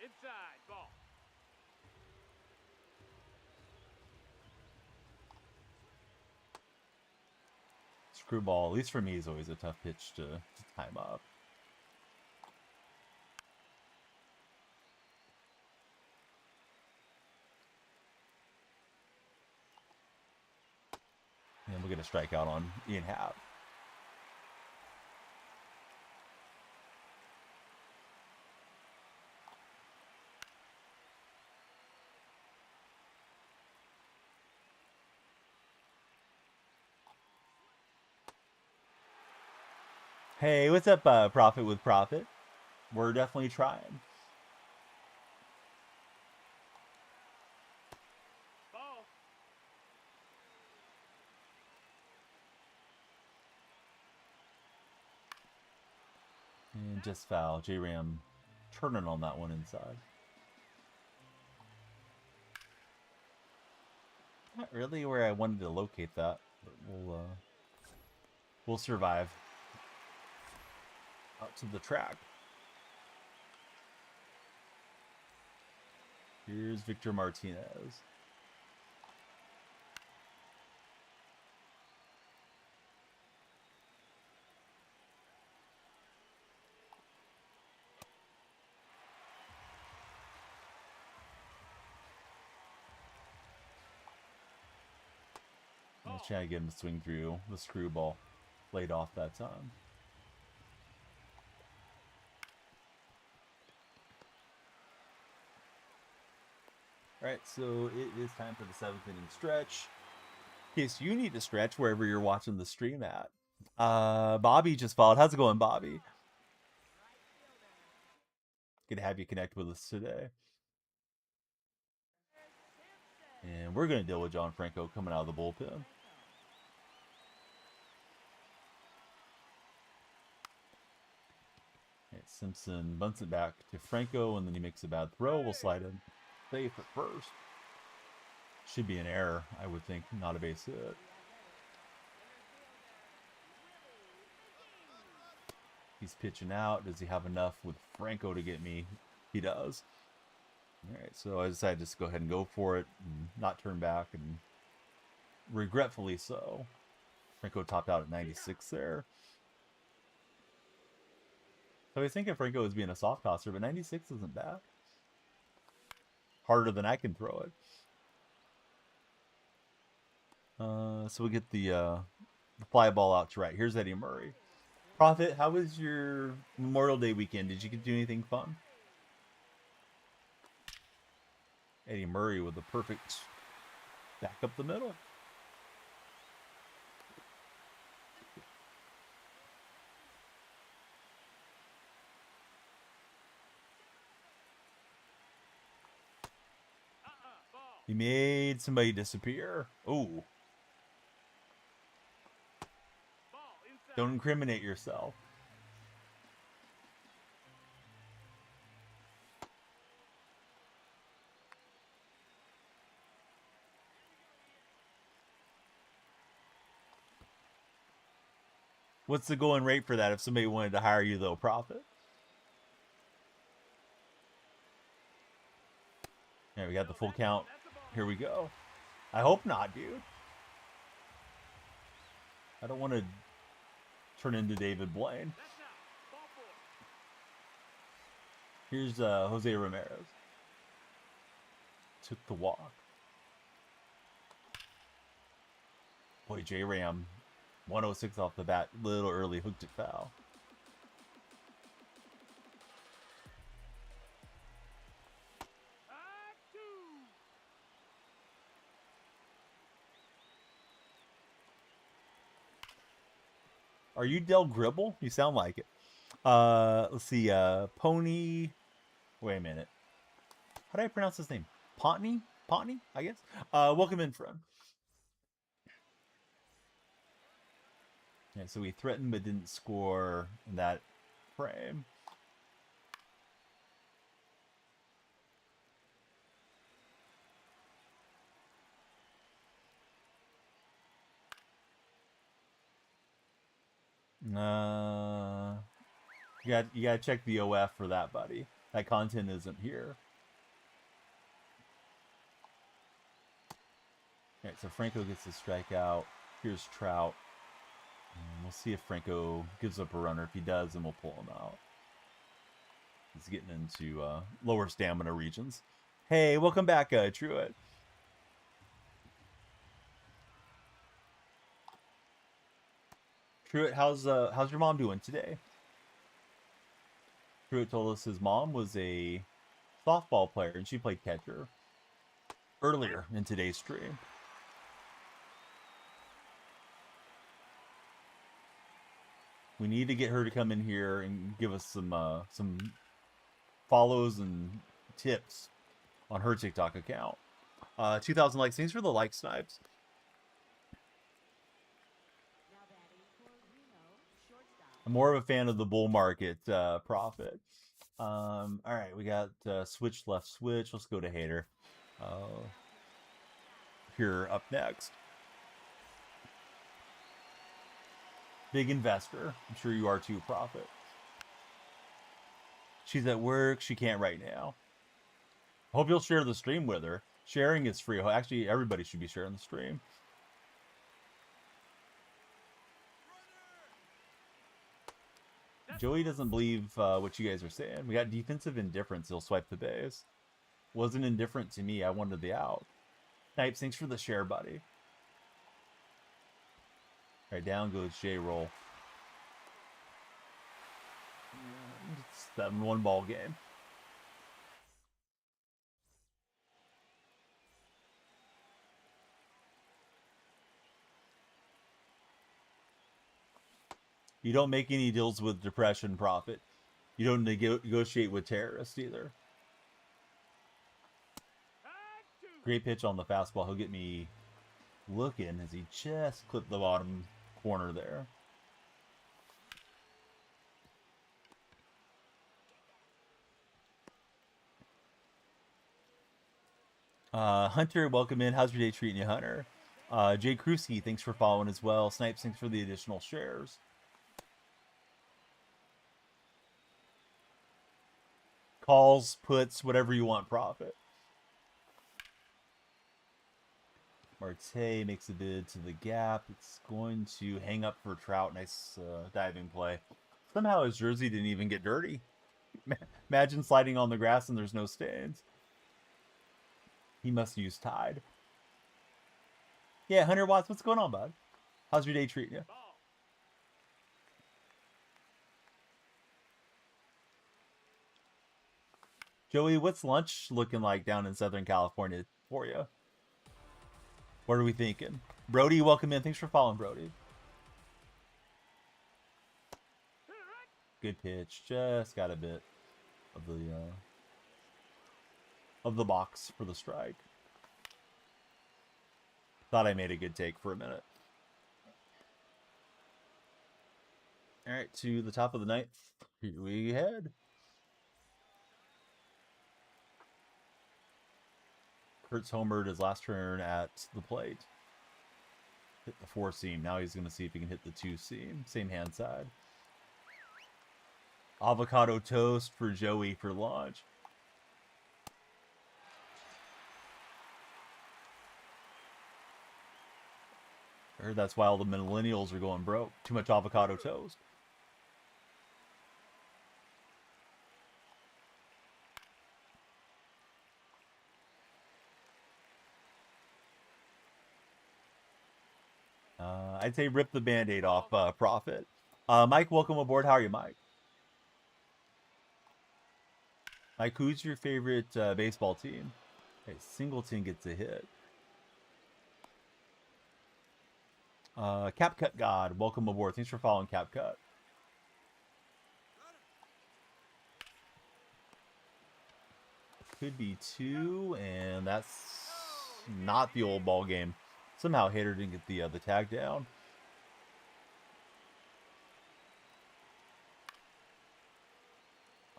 Inside ball. Screwball, at least for me, is always a tough pitch to time up. And we'll get a strikeout on Ian Happ. Hey, what's up, Profit with Profit? We're definitely trying. Ball. And just foul. J-Ram turning on that one inside. Not really where I wanted to locate that, but we'll survive. Out to the track. Here's Victor Martinez. I was trying to get him to swing through the screwball. Laid off that time. Alright, so it is time for the 7th inning stretch. In case you need to stretch wherever you're watching the stream at. Bobby just followed. How's it going, Bobby? Good to have you connect with us today. And we're going to deal with John Franco coming out of the bullpen. Okay, Simpson bunts it back to Franco, and then he makes a bad throw. We'll slide him safe at first. Should be an error, I would think, not a base hit. He's pitching out. Does he have enough with Franco to get me? He does. All right, so I decided just to go ahead and go for it and not turn back, and regretfully so. Franco topped out at 96 there. So I was thinking Franco was being a soft tosser, but 96 isn't bad. Harder than I can throw it. So we get the fly ball out to right. Here's Eddie Murray. Prophet, how was your Memorial Day weekend? Did you get to do anything fun? Eddie Murray with a perfect back up the middle. Ball. He made somebody disappear. Oh, Ball inside. don't incriminate yourself. What's the going rate for that if somebody wanted to hire you, though, Profit? Yeah, we got the full count. That's a ball. Here we go. I hope not, dude. I don't want to turn into David Blaine. That's out. Ball four. Here's Jose Ramirez. Took the walk. Boy, J-Ram, 106 off the bat. Little early, hooked it foul. Two. Are you Del Gribble? You sound like it. Let's see. Pony. Wait a minute. How do I pronounce his name? Pontney? Pontney, I guess. Welcome in, friend. Yeah, so we threatened but didn't score in that frame. You gotta check the OF for that, buddy. That content isn't here. Alright, so Franco gets the strikeout. Here's Trout. And we'll see if Franco gives up a runner. If he does, then we'll pull him out. He's getting into lower stamina regions. Hey, welcome back, Truett. Truett, how's your mom doing today? Truett told us his mom was a softball player and she played catcher earlier in today's stream. We need to get her to come in here and give us some follows and tips on her TikTok account. 2,000 likes. Thanks for the like, Snipes. I'm more of a fan of the bull market profit. All right, we got switch left switch. Let's go to Hater. Here up next. Big investor. I'm sure you are too, Profit. She's at work. She can't right now. Hope you'll share the stream with her. Sharing is free. Actually, everybody should be sharing the stream. Joey doesn't believe what you guys are saying. We got defensive indifference. He'll swipe the base. Wasn't indifferent to me. I wanted the out. Snipes, thanks for the share, buddy. All right, down goes J-Roll. It's 7-1 ball game. You don't make any deals with depression, Profit. You don't negotiate with terrorists either. Great pitch on the fastball. He'll get me looking as he just clipped the bottom corner there. Hunter, welcome in. How's your day treating you, Hunter? Jay Krusky, thanks for following as well. Snipes, thanks for the additional shares. Calls, puts, whatever you want, Profit. Marte makes a bid to the gap. It's going to hang up for Trout. Nice diving play. Somehow his jersey didn't even get dirty. Imagine sliding on the grass and there's no stains. He must use Tide. Yeah, 100 watts. What's going on, bud? How's your day treating you? Joey, what's lunch looking like down in Southern California for you? What are we thinking? Brody, welcome in. Thanks for following, Brody. Good pitch. Just got a bit of the box for the strike. Thought I made a good take for a minute. All right, to the top of the ninth. Here we head. Kurtz homered his last turn at the plate. Hit the 4 seam. Now he's going to see if he can hit the 2 seam. Same hand side. Avocado toast for Joey for lunch. I heard that's why all the millennials are going broke. Too much avocado toast. I'd say rip the Band-Aid off, Profit. Mike, welcome aboard. How are you, Mike? Mike, who's your favorite baseball team? Okay, Singleton gets a hit. CapCut God, welcome aboard. Thanks for following CapCut. Could be 2, and that's not the old ball game. Somehow Hader didn't get the tag down.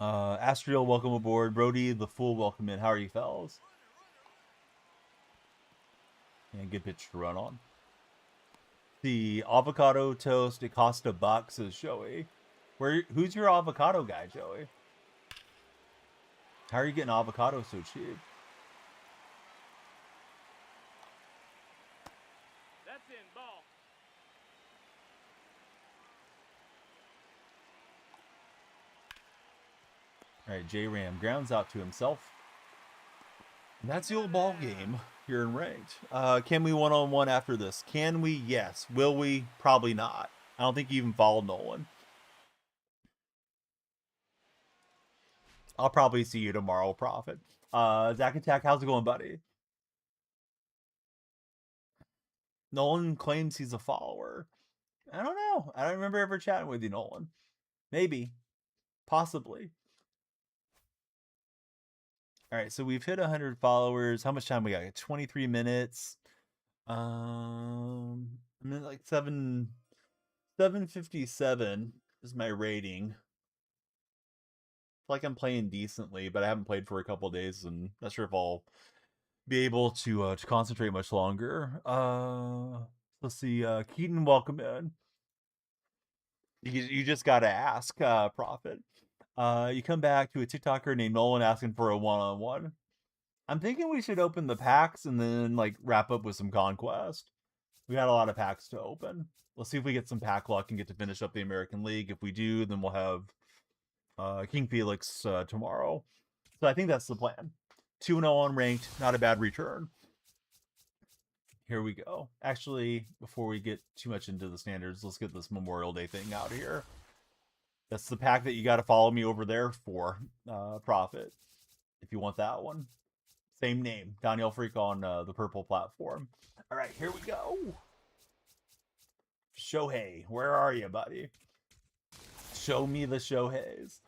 Astriel, welcome aboard. Brody, the Fool, welcome in. How are you, fellas? And good pitch to run on. The avocado toast, it cost $1, says Joey. Who's your avocado guy, Joey? How are you getting avocado so cheap? That's in ball. All right, J-Ram grounds out to himself. And that's the old ball game here in ranked. Can we one-on-one after this? Can we? Yes. Will we? Probably not. I don't think you even followed Nolan. I'll probably see you tomorrow, Prophet. Zach Attack, how's it going, buddy? Nolan claims he's a follower. I don't know. I don't remember ever chatting with you, Nolan. Maybe. Possibly. All right, so we've hit 100 followers. How much time we got? 23 minutes. I'm in like 757 is my rating. Like I'm playing decently, but I haven't played for a couple days, and not sure if I'll be able to concentrate much longer. Let's see. Keaton, welcome in. You just gotta ask, Prophet. You come back to a TikToker named Nolan asking for a one-on-one. I'm thinking we should open the packs and then like wrap up with some conquest. We got a lot of packs to open. Let's see if we get some pack luck and get to finish up the American League. If we do, then we'll have King Felix tomorrow. So I think that's the plan. 2-0 on ranked, not a bad return. Here we go. Actually, before we get too much into the standards, let's get this Memorial Day thing out of here. That's the pack that you got to follow me over there for, Profit. If you want that one. Same name, DonyellFreak on the purple platform. All right, here we go. Shohei, where are you, buddy? Show me the Shoheis.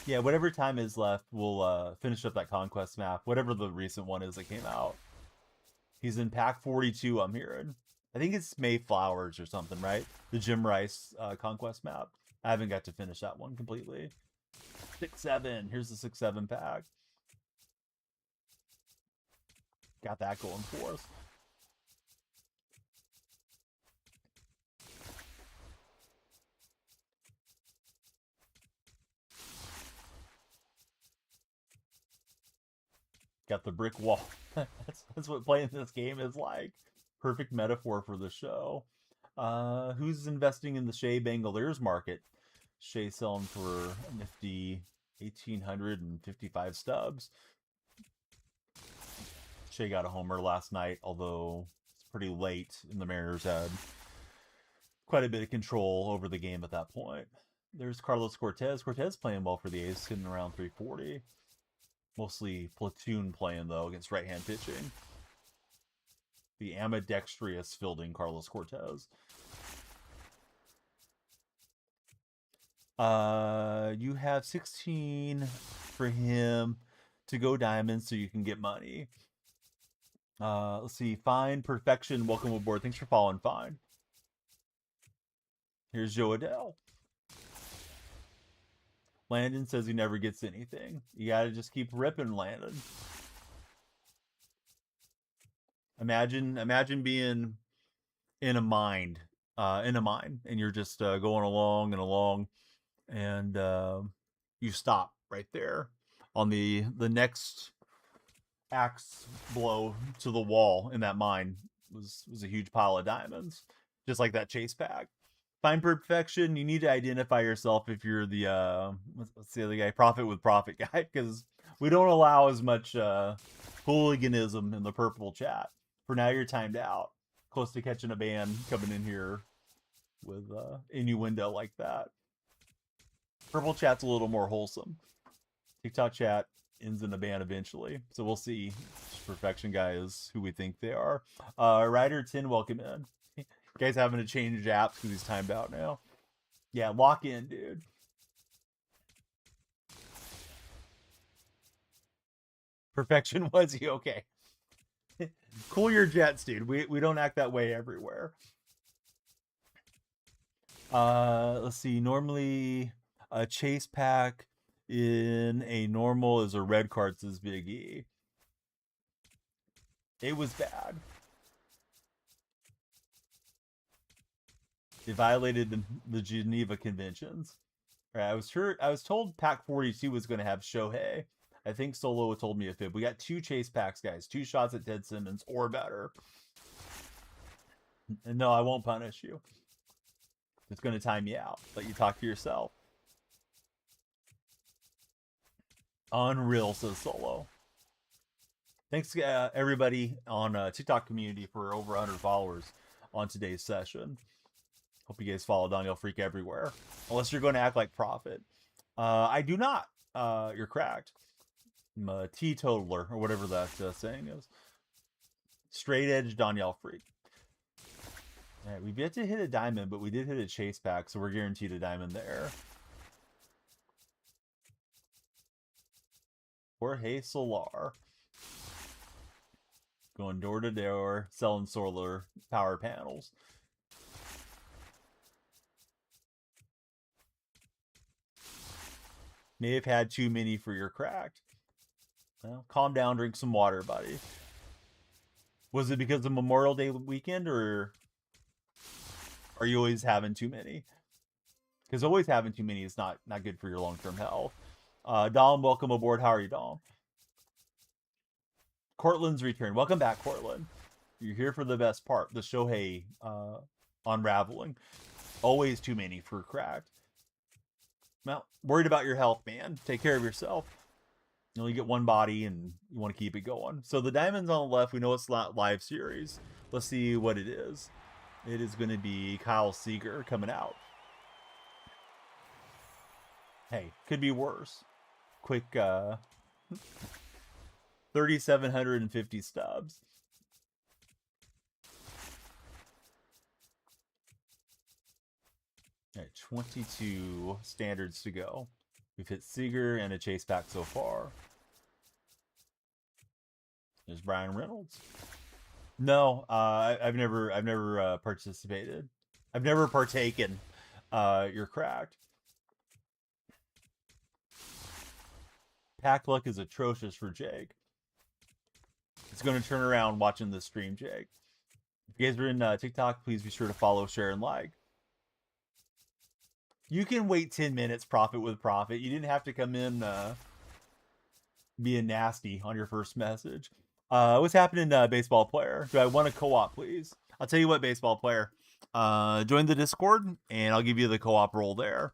Yeah, whatever time is left, we'll finish up that conquest map. Whatever the recent one is that came out. He's in pack 42, I'm hearing. I think it's Mayflowers or something, right? The Jim Rice conquest map. I haven't got to finish that one completely. 6-7. Here's the 6-7 pack. Got that going for us. Got the brick wall. that's what playing this game is like. Perfect metaphor for the show. Who's investing in the Shea Bangaliers market? Shea selling for a nifty 1,855 stubs. Shea got a homer last night, although it's pretty late, and the Mariners had quite a bit of control over the game at that point. There's Carlos Cortez. Cortez playing well for the A's, sitting around 340. Mostly platoon playing, though, against right-hand pitching. The ambidextrous fielding Carlos Cortez. You have 16 for him to go diamond so you can get money. Let's see. Fine Perfection, welcome aboard. Thanks for following Fine. Here's Joe Adele. Landon says he never gets anything. You gotta just keep ripping, Landon. Imagine being in a mine, and you're just going along and along, and you stop right there on the next axe blow to the wall in that mine was a huge pile of diamonds, just like that chase pack. Find Perfection, you need to identify yourself if you're the what's the other guy, Profit with Profit guy, because we don't allow as much hooliganism in the purple chat. For now, you're timed out. Close to catching a ban coming in here with innuendo like that. Purple chat's a little more wholesome. TikTok chat ends in a ban eventually, so we'll see. Perfection guy is who we think they are. Ryder 10, welcome in. You guys having to change apps because he's timed out now. Yeah, lock in, dude. Perfection was he? Okay. Cool your jets, dude. We don't act that way everywhere. Let's see. Normally, a chase pack in a normal is a red card, says Big E. It was bad. It violated the Geneva Conventions. All right, I was told Pack 42 was going to have Shohei. I think Solo told me a fib. We got 2 chase packs, guys. 2 shots at Ted Simmons or better. And no, I won't punish you. It's going to time you out. Let you talk to yourself. Unreal, says Solo. Thanks, everybody on TikTok community for over 100 followers on today's session. Hope you guys follow DonyellFreak everywhere. Unless you're going to act like Profit. I do not. You're cracked. I'm a teetotaler, or whatever that saying is. Straight edge DonyellFreak. Alright, we've yet to hit a diamond, but we did hit a chase pack, so we're guaranteed a diamond there. Jorge Solar. Going door to door, selling solar power panels. May have had too many for your cracked. Well, calm down, drink some water, buddy. Was it because of Memorial Day weekend, or are you always having too many? Because always having too many is not good for your long-term health. Dom, welcome aboard. How are you, Dom? Cortland's return. Welcome back, Cortland. You're here for the best part, the Shohei unraveling. Always too many for cracked. Well, worried about your health, man. Take care of yourself. You only get one body, and you want to keep it going. So the diamonds on the left, we know it's not live series. Let's see what it is. It is going to be Kyle Seager coming out. Hey, could be worse. Quick 3,750 stubs. All right, 22 standards to go. We've hit Seager and a chase pack so far. There's Brian Reynolds. No, I've never participated. I've never partaken. You're cracked. Pack luck is atrocious for Jake. It's going to turn around watching this stream, Jake. If you guys are in TikTok, please be sure to follow, share, and like. You can wait 10 minutes, Profit with Profit. You didn't have to come in being nasty on your first message. What's happening, baseball player? Do I want a co-op, please? I'll tell you what, baseball player. Join the Discord, and I'll give you the co-op role there.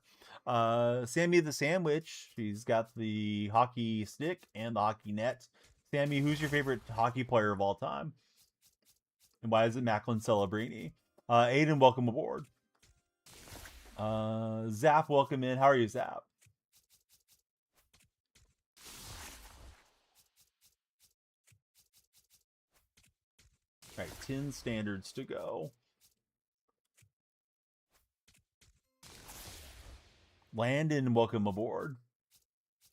Sammy the Sandwich. He's got the hockey stick and the hockey net. Sammy, who's your favorite hockey player of all time? And why is it Macklin Celebrini? Aiden, welcome aboard. Zap, welcome in. How are you, Zap? All right, 10 standards to go. Landon, welcome aboard.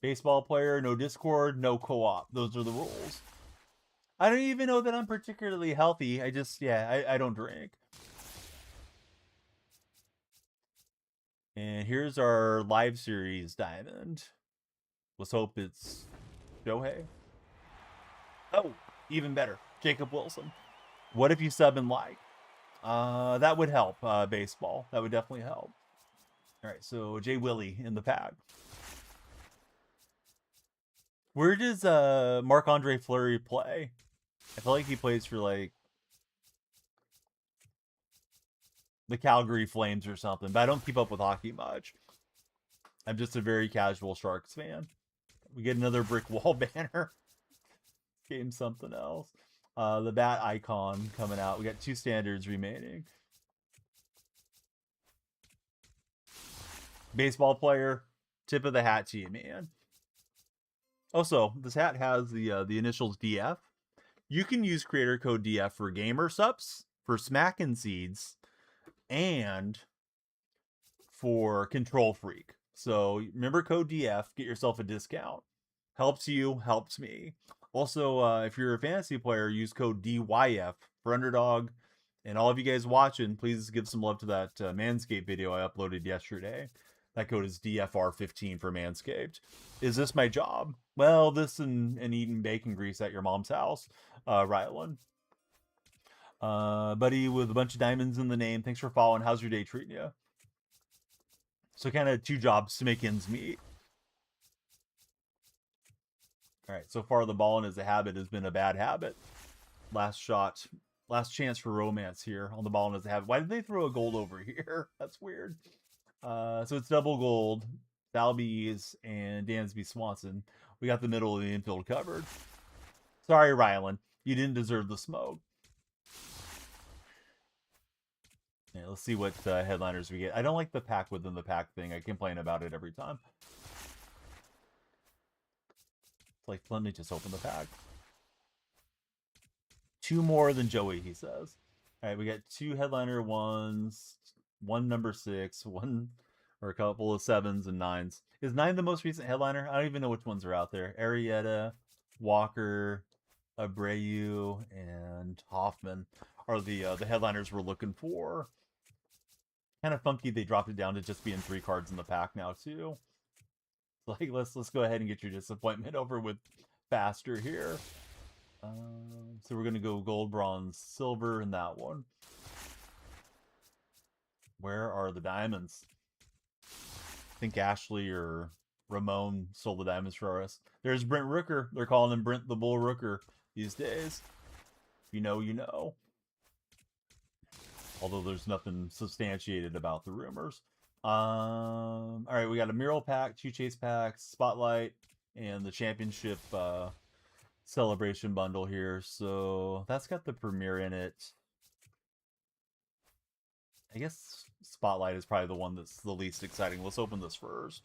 Baseball player, no Discord, no co-op. Those are the rules. I don't even know that I'm particularly healthy. I just, yeah, I don't drink. And here's our live series diamond. Let's hope it's Shohei. Oh, even better. Jacob Wilson. What if you sub and like? That would help, baseball. That would definitely help. All right, so Jay Willie in the pack. Where does Marc-Andre Fleury play? I feel like he plays for like the Calgary Flames or something, but I don't keep up with hockey much. I'm just a very casual Sharks fan. We get another brick wall banner. Game something else. The bat icon coming out. We got 2 standards remaining. Baseball player, tip of the hat to you, man. Also, this hat has the initials DF. You can use creator code DF for gamer subs, for smacking seeds, and for Control Freak. So remember code DF, get yourself a discount. Helps you, helps me. Also, if you're a fantasy player, use code DYF for Underdog. And all of you guys watching, please give some love to that Manscaped video I uploaded yesterday. That code is DFR15 for Manscaped. Is this my job? Well, this and eating bacon grease at your mom's house. Rylan. Buddy with a bunch of diamonds in the name. Thanks for following. How's your day treating you? So kind of 2 jobs to make ends meet. All right, so far the balling as a habit has been a bad habit. Last shot, last chance for romance here on the balling as a habit. Why did they throw a gold over here? That's weird. So it's double gold, Dalby's and Dansby Swanson. We got the middle of the infield covered. Sorry, Rylan. You didn't deserve the smoke. Yeah, let's see what headliners we get. I don't like the pack within the pack thing. I complain about it every time. It's like, let me just open the pack. 2 more than Joey, he says. All right, we got 2 headliner ones, 1 number 6, 1 or a couple of 7s and 9s. Is 9 the most recent headliner? I don't even know which ones are out there. Arrieta, Walker, Abreu, and Hoffman are the headliners we're looking for. Kind of funky they dropped it down to just being 3 cards in the pack now too. Like let's go ahead and get your disappointment over with faster here. So we're gonna go gold, bronze, silver in that one. Where are the diamonds? I think Ashley or Ramon sold the diamonds for us. There's Brent Rooker. They're calling him Brent the Bull Rooker these days. You know, you know. Although there's nothing substantiated about the rumors. All right, we got a mural pack, 2 chase packs, spotlight, and the championship celebration bundle here. So that's got the premiere in it. I guess spotlight is probably the one that's the least exciting. Let's open this first.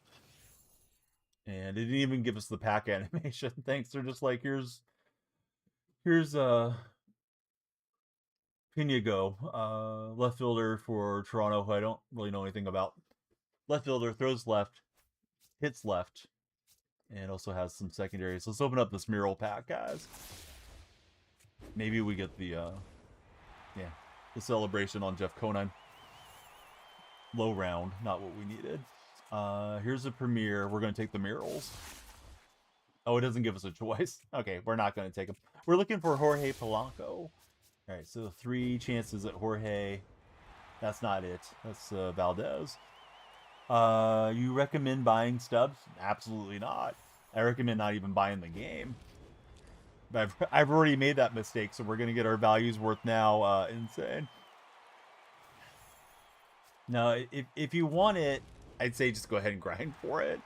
And it didn't even give us the pack animation. Thanks. They're just like, here's Pinigo, left fielder for Toronto, who I don't really know anything about. Left fielder, throws left, hits left, and also has some secondaries. Let's open up this mural pack, guys. Maybe we get the celebration on Jeff Conine. Low round, not what we needed. Here's a premiere. We're going to take the murals. Oh, it doesn't give us a choice. Okay, we're not going to take them. We're looking for Jorge Polanco. All right, so 3 chances at Jorge. That's not it. That's Valdez. You recommend buying stubs? Absolutely not. I recommend not even buying the game. I've already made that mistake, so we're going to get our values worth now. Insane. No, if you want it, I'd say just go ahead and grind for it.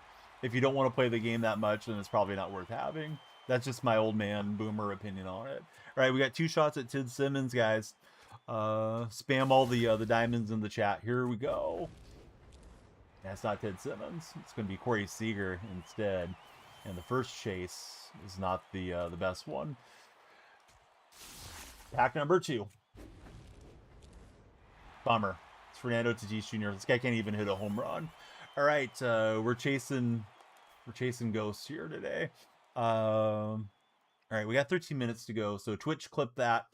If you don't want to play the game that much, then it's probably not worth having. That's just my old man boomer opinion on it. All right, we got 2 shots at Tid Simmons, guys. Spam all the diamonds in the chat. Here we go. And it's not Ted Simmons. It's going to be Corey Seager instead. And the first chase is not the best one. Pack number 2. Bummer. It's Fernando Tatis Jr. This guy can't even hit a home run. All right, we're chasing ghosts here today. All right, we got 13 minutes to go. So Twitch, clip that.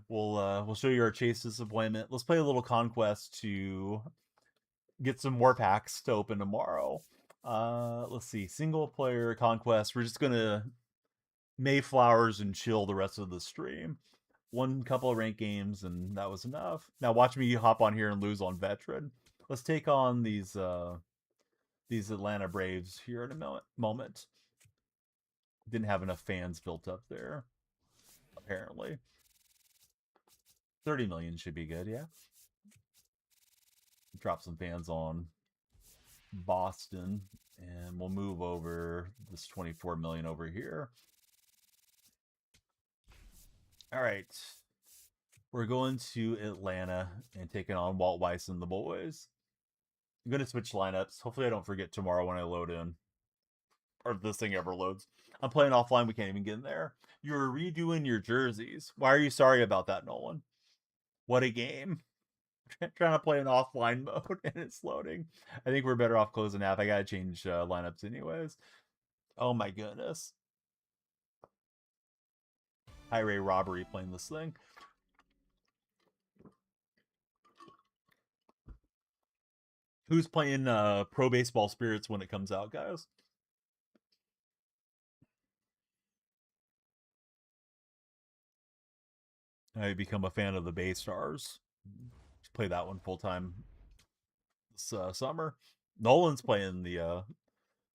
We'll show you our chase disappointment. Let's play a little conquest to get some more packs to open tomorrow. Let's see, single player conquest. We're just gonna Mayflowers and chill the rest of the stream. One couple of ranked games, and that was enough. Now watch me hop on here and lose on veteran. Let's take on these Atlanta Braves here in a moment. Didn't have enough fans built up there, apparently. 30 million should be good, yeah. Drop some fans on Boston, and we'll move over this 24 million over here. All right. We're going to Atlanta and taking on Walt Weiss and the boys. I'm going to switch lineups. Hopefully I don't forget tomorrow when I load in. Or if this thing ever loads. I'm playing offline. We can't even get in there. You're redoing your jerseys. Why are you sorry about that, Nolan? What a game. Trying to play an offline mode and it's loading. I think we're better off closing app. I got to change lineups anyways. Oh my goodness. Highway robbery playing this thing. Who's playing Pro Baseball Spirits when it comes out, guys? I become a fan of the Bay Stars. Play that one full time this summer. Nolan's playing the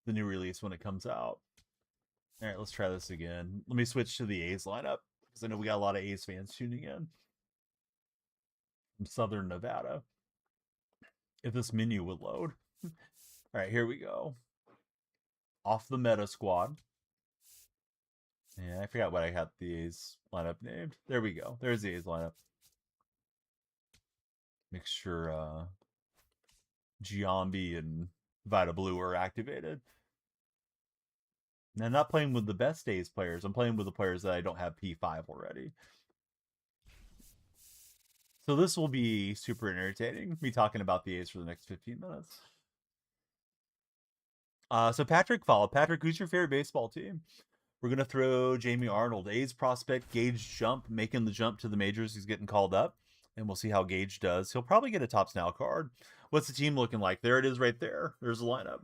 new release when it comes out. All right, let's try this again. Let me switch to the A's lineup because I know we got a lot of A's fans tuning in from Southern Nevada. If this menu would load. All right, here we go. Off the meta squad. Yeah, I forgot what I had the A's lineup named. There we go. There's the A's lineup. Make sure Giambi and Vita Blue are activated. Now, I'm not playing with the best A's players. I'm playing with the players that I don't have P5 already. So this will be super entertaining. Me talking about the A's for the next 15 minutes. So Patrick followed. Patrick, who's your favorite baseball team? We're going to throw Jamie Arnold. A's prospect, Gage Jump, making the jump to the majors. He's getting called up. And we'll see how Gage does. He'll probably get a Topps Now card. What's the team looking like? There it is right there. There's the lineup.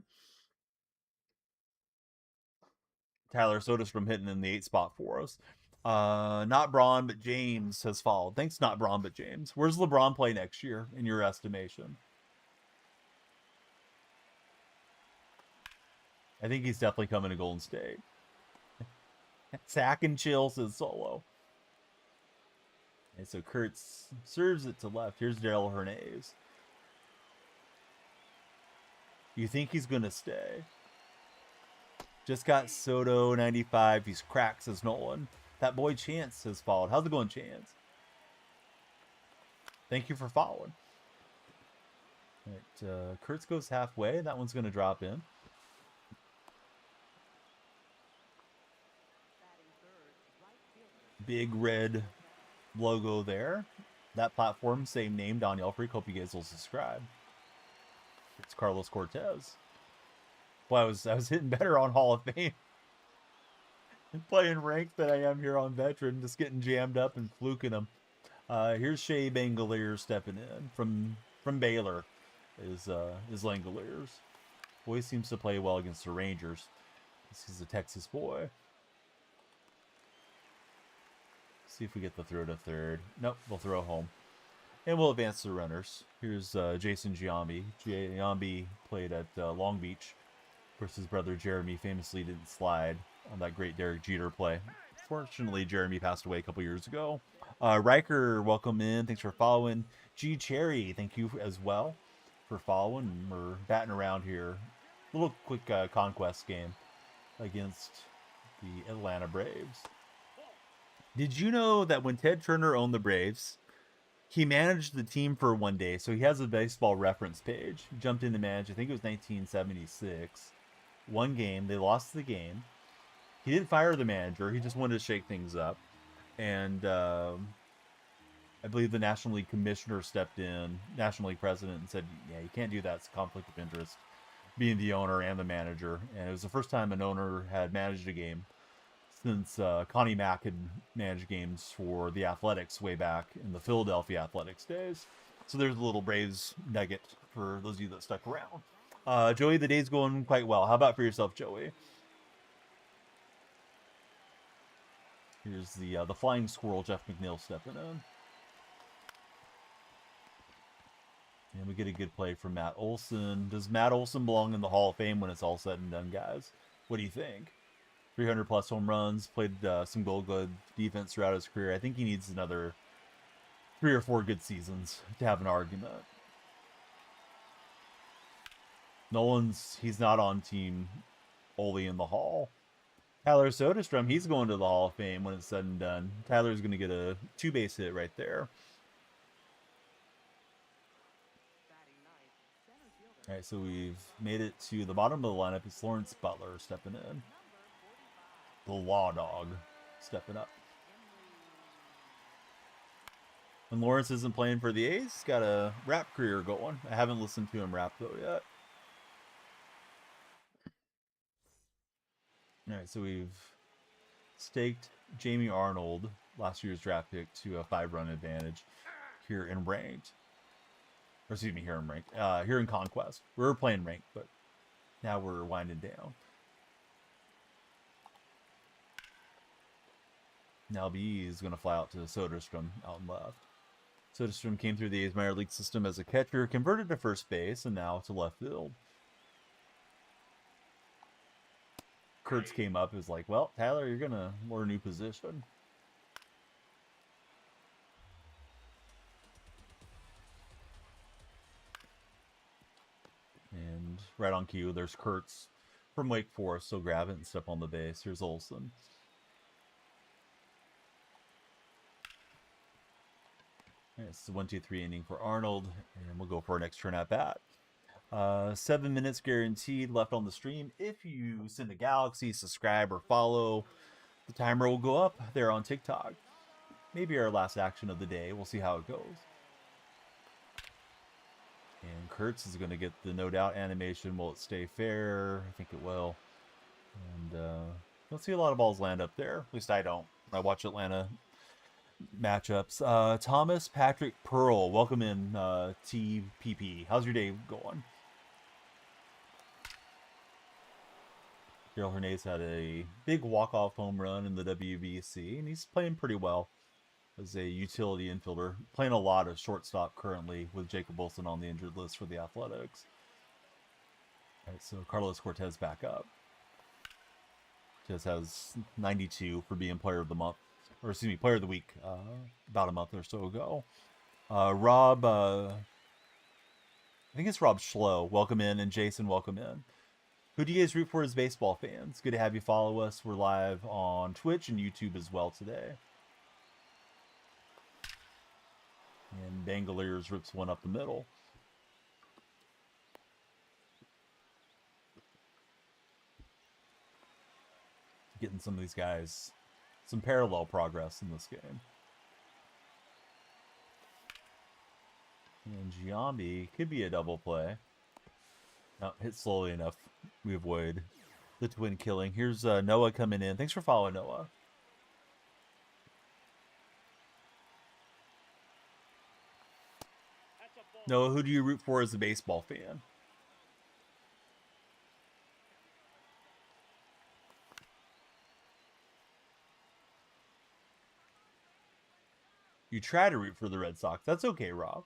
Tyler Soderstrom hitting in the 8 spot for us. Not Braun, but James has followed. Thanks, not Braun, but James. Where's LeBron play next year, in your estimation? I think he's definitely coming to Golden State. Sack and chill, says Solo. And so Kurtz serves it to left. Here's Daryl Hernandez. You think he's going to stay? Just got Soto 95. He's cracked, says Nolan. That boy Chance has followed. How's it going, Chance? Thank you for following. All right, Kurtz goes halfway. That one's going to drop in. Big red logo there. That platform, same name, DonyellFreak. Hope you guys will subscribe. It's Carlos Cortez. Well, I was hitting better on Hall of Fame. Playing ranked than I am here on veteran, just getting jammed up and fluking them. Here's Shea Langoliers stepping in from Baylor. Is Langoliers. Boy seems to play well against the Rangers. This is a Texas boy. See if we get the throw to third. Nope, we'll throw home. And we'll advance the runners. Here's Jason Giambi. Giambi played at Long Beach. Of course, his brother Jeremy famously didn't slide on that great Derek Jeter play. Fortunately, Jeremy passed away a couple years ago. Riker, welcome in. Thanks for following. G Cherry, thank you as well for following. We're batting around here. A little quick conquest game against the Atlanta Braves. Did you know that when Ted Turner owned the Braves, he managed the team for one day, so he has a baseball reference page. He jumped in to manage, I think it was 1976. One game, they lost the game. He didn't fire the manager, he just wanted to shake things up. And I believe the National League commissioner stepped in, National League president, and said, yeah, you can't do that. It's a conflict of interest, being the owner and the manager. And it was the first time an owner had managed a game since Connie Mack had managed games for the Athletics way back in the Philadelphia Athletics days. So there's a little Braves nugget for those of you that stuck around. Joey, the day's going quite well. How about for yourself, Joey? Here's the flying squirrel, Jeff McNeil, stepping in. And we get a good play from Matt Olson. Does Matt Olson belong in the Hall of Fame when it's all said and done, guys? What do you think? 300 plus home runs, played some Gold Glove defense throughout his career. I think he needs another 3 or 4 good seasons to have an argument. Nolan's, he's not on team Ole in the Hall. Tyler Soderstrom, he's going to the Hall of Fame when it's said and done. Tyler's going to get a 2-base hit right there. All right, so we've made it to the bottom of the lineup. It's Lawrence Butler stepping in. The Law Dog stepping up. When Lawrence isn't playing for the A's, he's got a rap career going. I haven't listened to him rap, though, yet. All right, so we've staked Jamie Arnold, last year's draft pick, to a 5-run advantage here in Ranked. Or excuse me, here in Ranked. Here in Conquest. We were playing Ranked, but now we're winding down. Now B is going to fly out to Soderstrom out and left. Soderstrom came through the A's minor league system as a catcher, converted to first base, and now to left field. Kurtz came up and was like, well, Tyler, you're going to learn a new position. And right on cue, there's Kurtz from Wake Forest, so grab it and step on the base. Here's Olson. It's the 1-2-3 inning for Arnold, and we'll go for our next turn at bat. 7 minutes guaranteed left on the stream. If you send a Galaxy, subscribe, or follow, the timer will go up there on TikTok. Maybe our last action of the day. We'll see how it goes. And Kurtz is going to get the no doubt animation. Will it stay fair? I think it will. And you'll see a lot of balls land up there. At least I don't. I watch Atlanta matchups. Thomas Patrick Pearl, welcome in, TPP. How's your day going? Darrell Hernandez had a big walk-off home run in the WBC, and he's playing pretty well as a utility infielder. Playing a lot of shortstop currently with Jacob Wilson on the injured list for the Athletics. All right, so Carlos Cortez back up. Cortez has 92 for being player of the month. Or excuse me, player of the week, about a month or so ago. Rob, I think it's Rob Schlow, welcome in, and Jason, welcome in. Who do you guys root for as baseball fans? Good to have you follow us. We're live on Twitch and YouTube as well today. And Bangaliers rips one up the middle. Getting some of these guys some parallel progress in this game. And Giambi could be a double play. No, hit slowly enough. We avoid the twin killing. Here's Noah coming in. Thanks for following, Noah. Noah, who do you root for as a baseball fan? You try to root for the Red Sox. That's okay, Rob.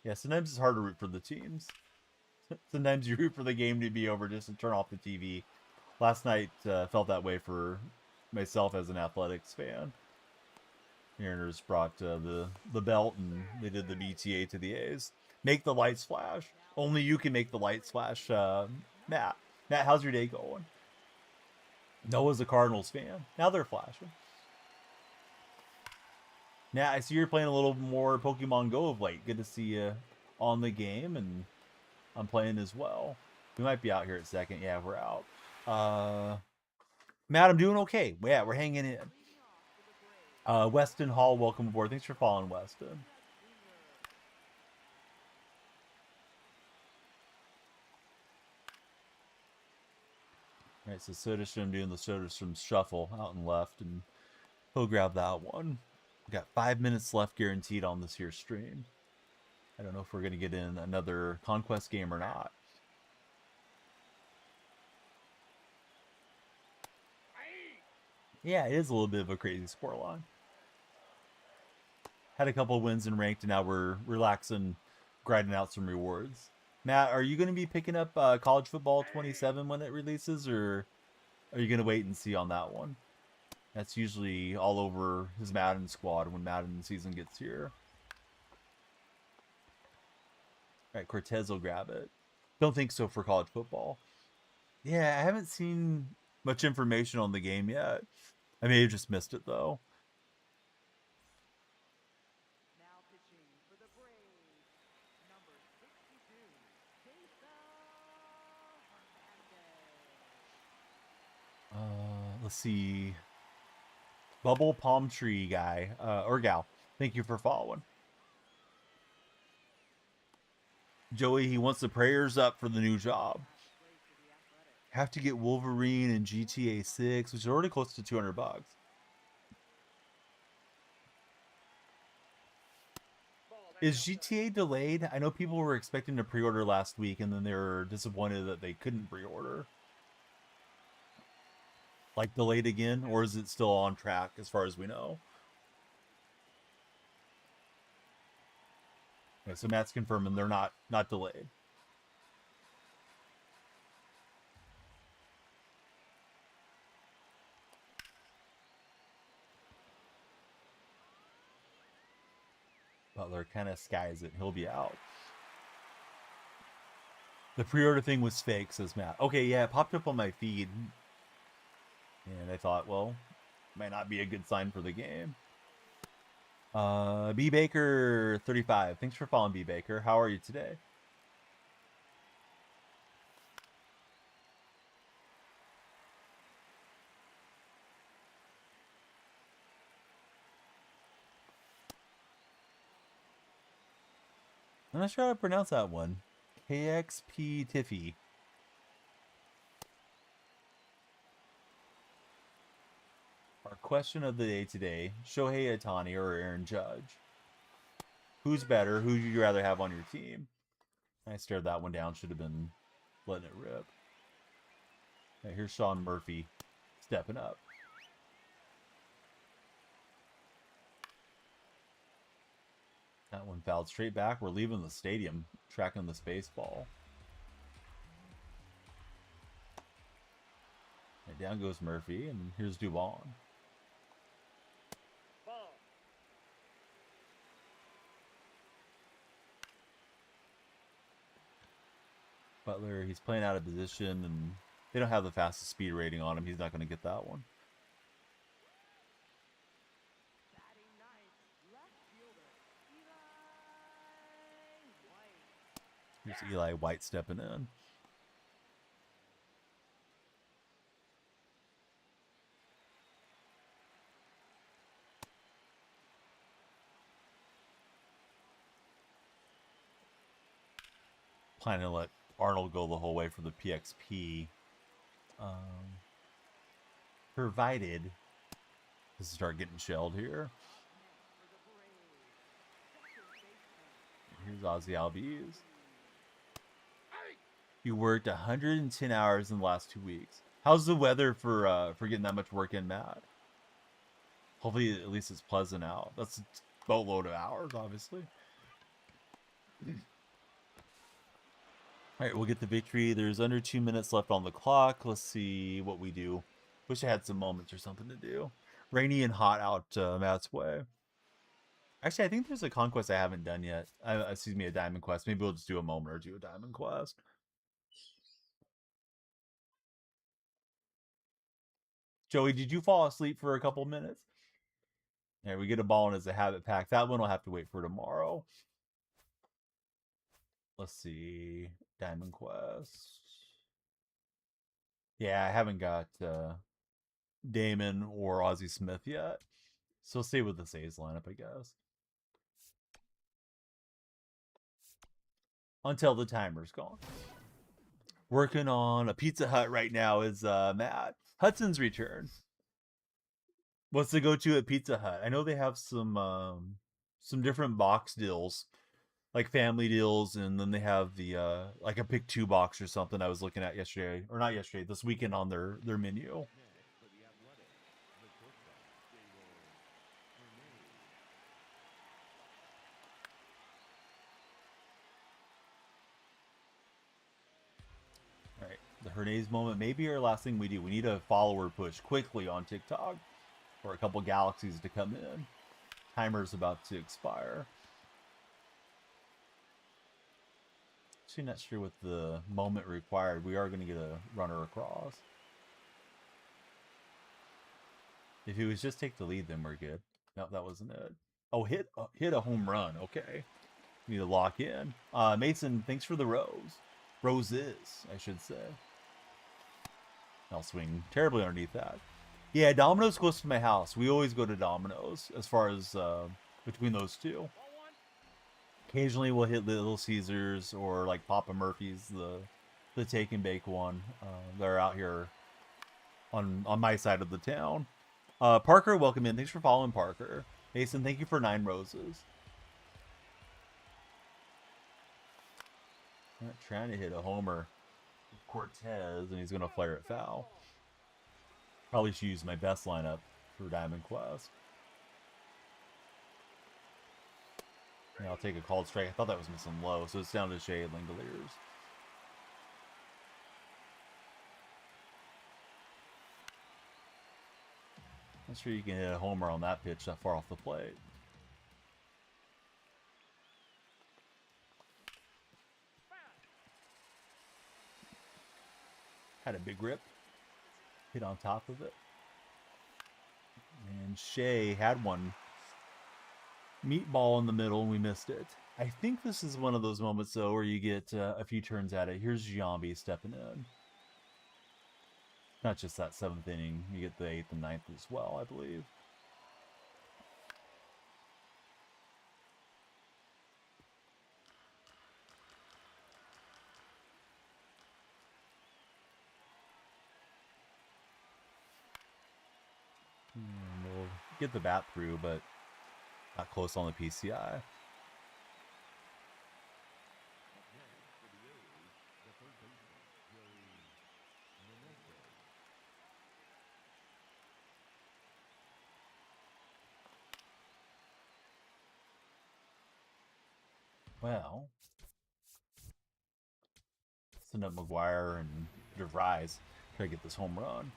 Yeah, sometimes it's hard to root for the teams. Sometimes you root for the game to be over just to turn off the TV. Last night felt that way for myself as an Athletics fan. Mariners brought the belt and they did the BTA to the A's. Make the lights flash. Only you can make the lights flash. Matt, how's your day going? Noah's a Cardinals fan. Now they're flashing. Now I see you're playing a little more Pokemon Go of late. Good to see you on the game, and I'm playing as well. We might be out here at second. Yeah, we're out. Matt, I'm doing okay. Yeah, we're hanging in. Weston Hall, welcome aboard. Thanks for following, Weston. All right, so Soderstrom doing the Soderstrom shuffle out and left, and he'll grab that one. We got 5 minutes left guaranteed on this here stream. I don't know if we're going to get in another Conquest game or not. Yeah, it is a little bit of a crazy score line. Had a couple wins in ranked, and now we're relaxing, grinding out some rewards. Matt, are you going to be picking up College Football 27 when it releases, or are you going to wait and see on that one? That's usually all over his Madden squad when Madden season gets here. All right, Cortez will grab it. Don't think so for college football. Yeah, I haven't seen much information on the game yet. I may have just missed it, though. Now pitching for the Braves, number 62, Let's see. Bubble Palm Tree guy, or gal. Thank you for following. Joey, he wants the prayers up for the new job. Have to get Wolverine and GTA 6, which is already close to $200. Is GTA delayed? I know people were expecting to pre-order last week, and then they were disappointed that they couldn't pre-order. Like delayed again, or is it still on track as far as we know? Okay, so Matt's confirming they're not delayed. Butler kind of skies it. He'll be out. The pre-order thing was fake, says Matt. Okay, yeah, it popped up on my feed. And I thought, well, might not be a good sign for the game. B Baker 35. Thanks for following, B Baker. How are you today? I'm not sure how to pronounce that one. KXP Tiffy. Our question of the day today, Shohei Ohtani or Aaron Judge? Who's better? Who would you rather have on your team? I stared that one down. Should have been letting it rip. Okay, here's Sean Murphy stepping up. That one fouled straight back. We're leaving the stadium, tracking this baseball. And down goes Murphy, and here's Dubon. Butler, he's playing out of position, and they don't have the fastest speed rating on him. He's not going to get that one. Here's Eli White stepping in. Planning to let Arnold go the whole way for the PXP. Provided this start getting shelled here. Here's Ozzy Albies. You worked 110 hours in the last 2 weeks. How's the weather for getting that much work in, Matt? Hopefully at least it's pleasant out. That's a boatload of hours, obviously. All right, we'll get the victory. There's under 2 minutes left on the clock. Let's see what we do. Wish I had some moments or something to do. Rainy and hot out Matt's way. Actually, I think there's a conquest I haven't done yet. Excuse me, a diamond quest. Maybe we'll just do a moment or do a diamond quest. Joey, did you fall asleep for a couple minutes? Yeah, we get a ball in as a habit pack. That one will have to wait for tomorrow. Let's see. Diamond Quest. Yeah, I haven't got Damon or Ozzie Smith yet. So stay with the A's lineup, I guess. Until the timer's gone. Working on a Pizza Hut right now is Matt. Hudson's return. What's the go-to at Pizza Hut? I know they have some different box deals, like family deals, and then they have the like a pick 2 box or something I was looking at yesterday, or not yesterday, this weekend on their menu. All right, the Hernandez moment may be our last thing we do. We need a follower push quickly on TikTok for a couple galaxies to come in. Timer's about to expire. Actually, not sure what the moment required. We are going to get a runner across. If he was just take the lead, then we're good. No, that wasn't it. Oh, hit a home run. Okay. Need to lock in. Mason, thanks for the rose. Roses, I should say. I'll swing terribly underneath that. Yeah, Domino's close to my house. We always go to Domino's as far as between those two. Occasionally we'll hit Little Caesars or like Papa Murphy's, the take and bake one. They're out here on my side of the town. Parker, welcome in. Thanks for following, Parker. Mason, thank you for 9 roses. Not trying to hit a homer. Cortez, and he's going to flare it foul. Probably should use my best lineup for Diamond Quest. Yeah, I'll take a called strike. I thought that was missing low, so it's down to Shea Langoliers. Not sure you can hit a homer on that pitch that far off the plate. Had a big rip. Hit on top of it. And Shea had one meatball in the middle and we missed it. I think this is one of those moments, though, where you get a few turns at it. Here's Giambi stepping in. Not just that 7th inning. You get the 8th and 9th as well, I believe. And we'll get the bat through, but not close on the PCI. Well, send up McGuire and DeVries. Try to get this home run.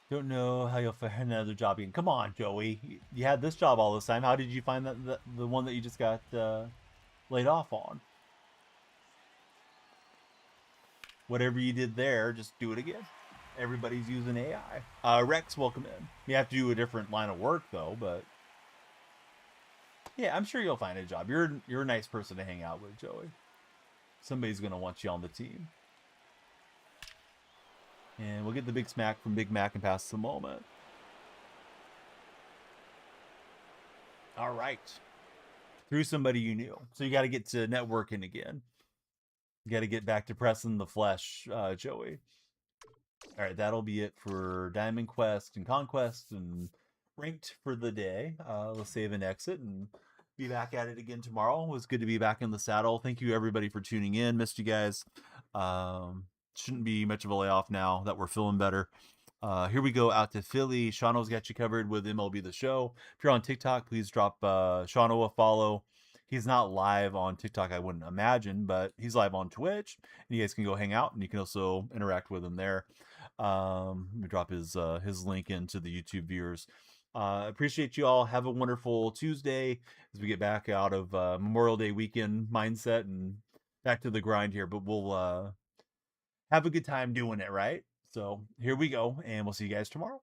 Don't know how you'll find another job again. Come on, Joey. You had this job all this time. How did you find the one that you just got laid off on? Whatever you did there, just do it again. Everybody's using AI. Rex, welcome in. You have to do a different line of work, though, but yeah, I'm sure you'll find a job. You're a nice person to hang out with, Joey. Somebody's going to want you on the team. And we'll get the big smack from Big Mac and pass the moment. All right. Through somebody you knew. So you got to get to networking again. You got to get back to pressing the flesh, Joey. All right, that'll be it for Diamond Quest and Conquest and Ranked for the day. Let's save and exit and be back at it again tomorrow. It was good to be back in the saddle. Thank you, everybody, for tuning in. Missed you guys. Shouldn't be much of a layoff now that we're feeling better. Here we go out to Philly. Shauno's got you covered with MLB The Show. If you're on TikTok, please drop Shauno a follow. He's not live on TikTok, I wouldn't imagine, but he's live on Twitch. And you guys can go hang out, and you can also interact with him there. Let me drop his link into the YouTube viewers. Appreciate you all. Have a wonderful Tuesday as we get back out of Memorial Day weekend mindset and back to the grind here. But we'll have a good time doing it, right? So here we go, and we'll see you guys tomorrow.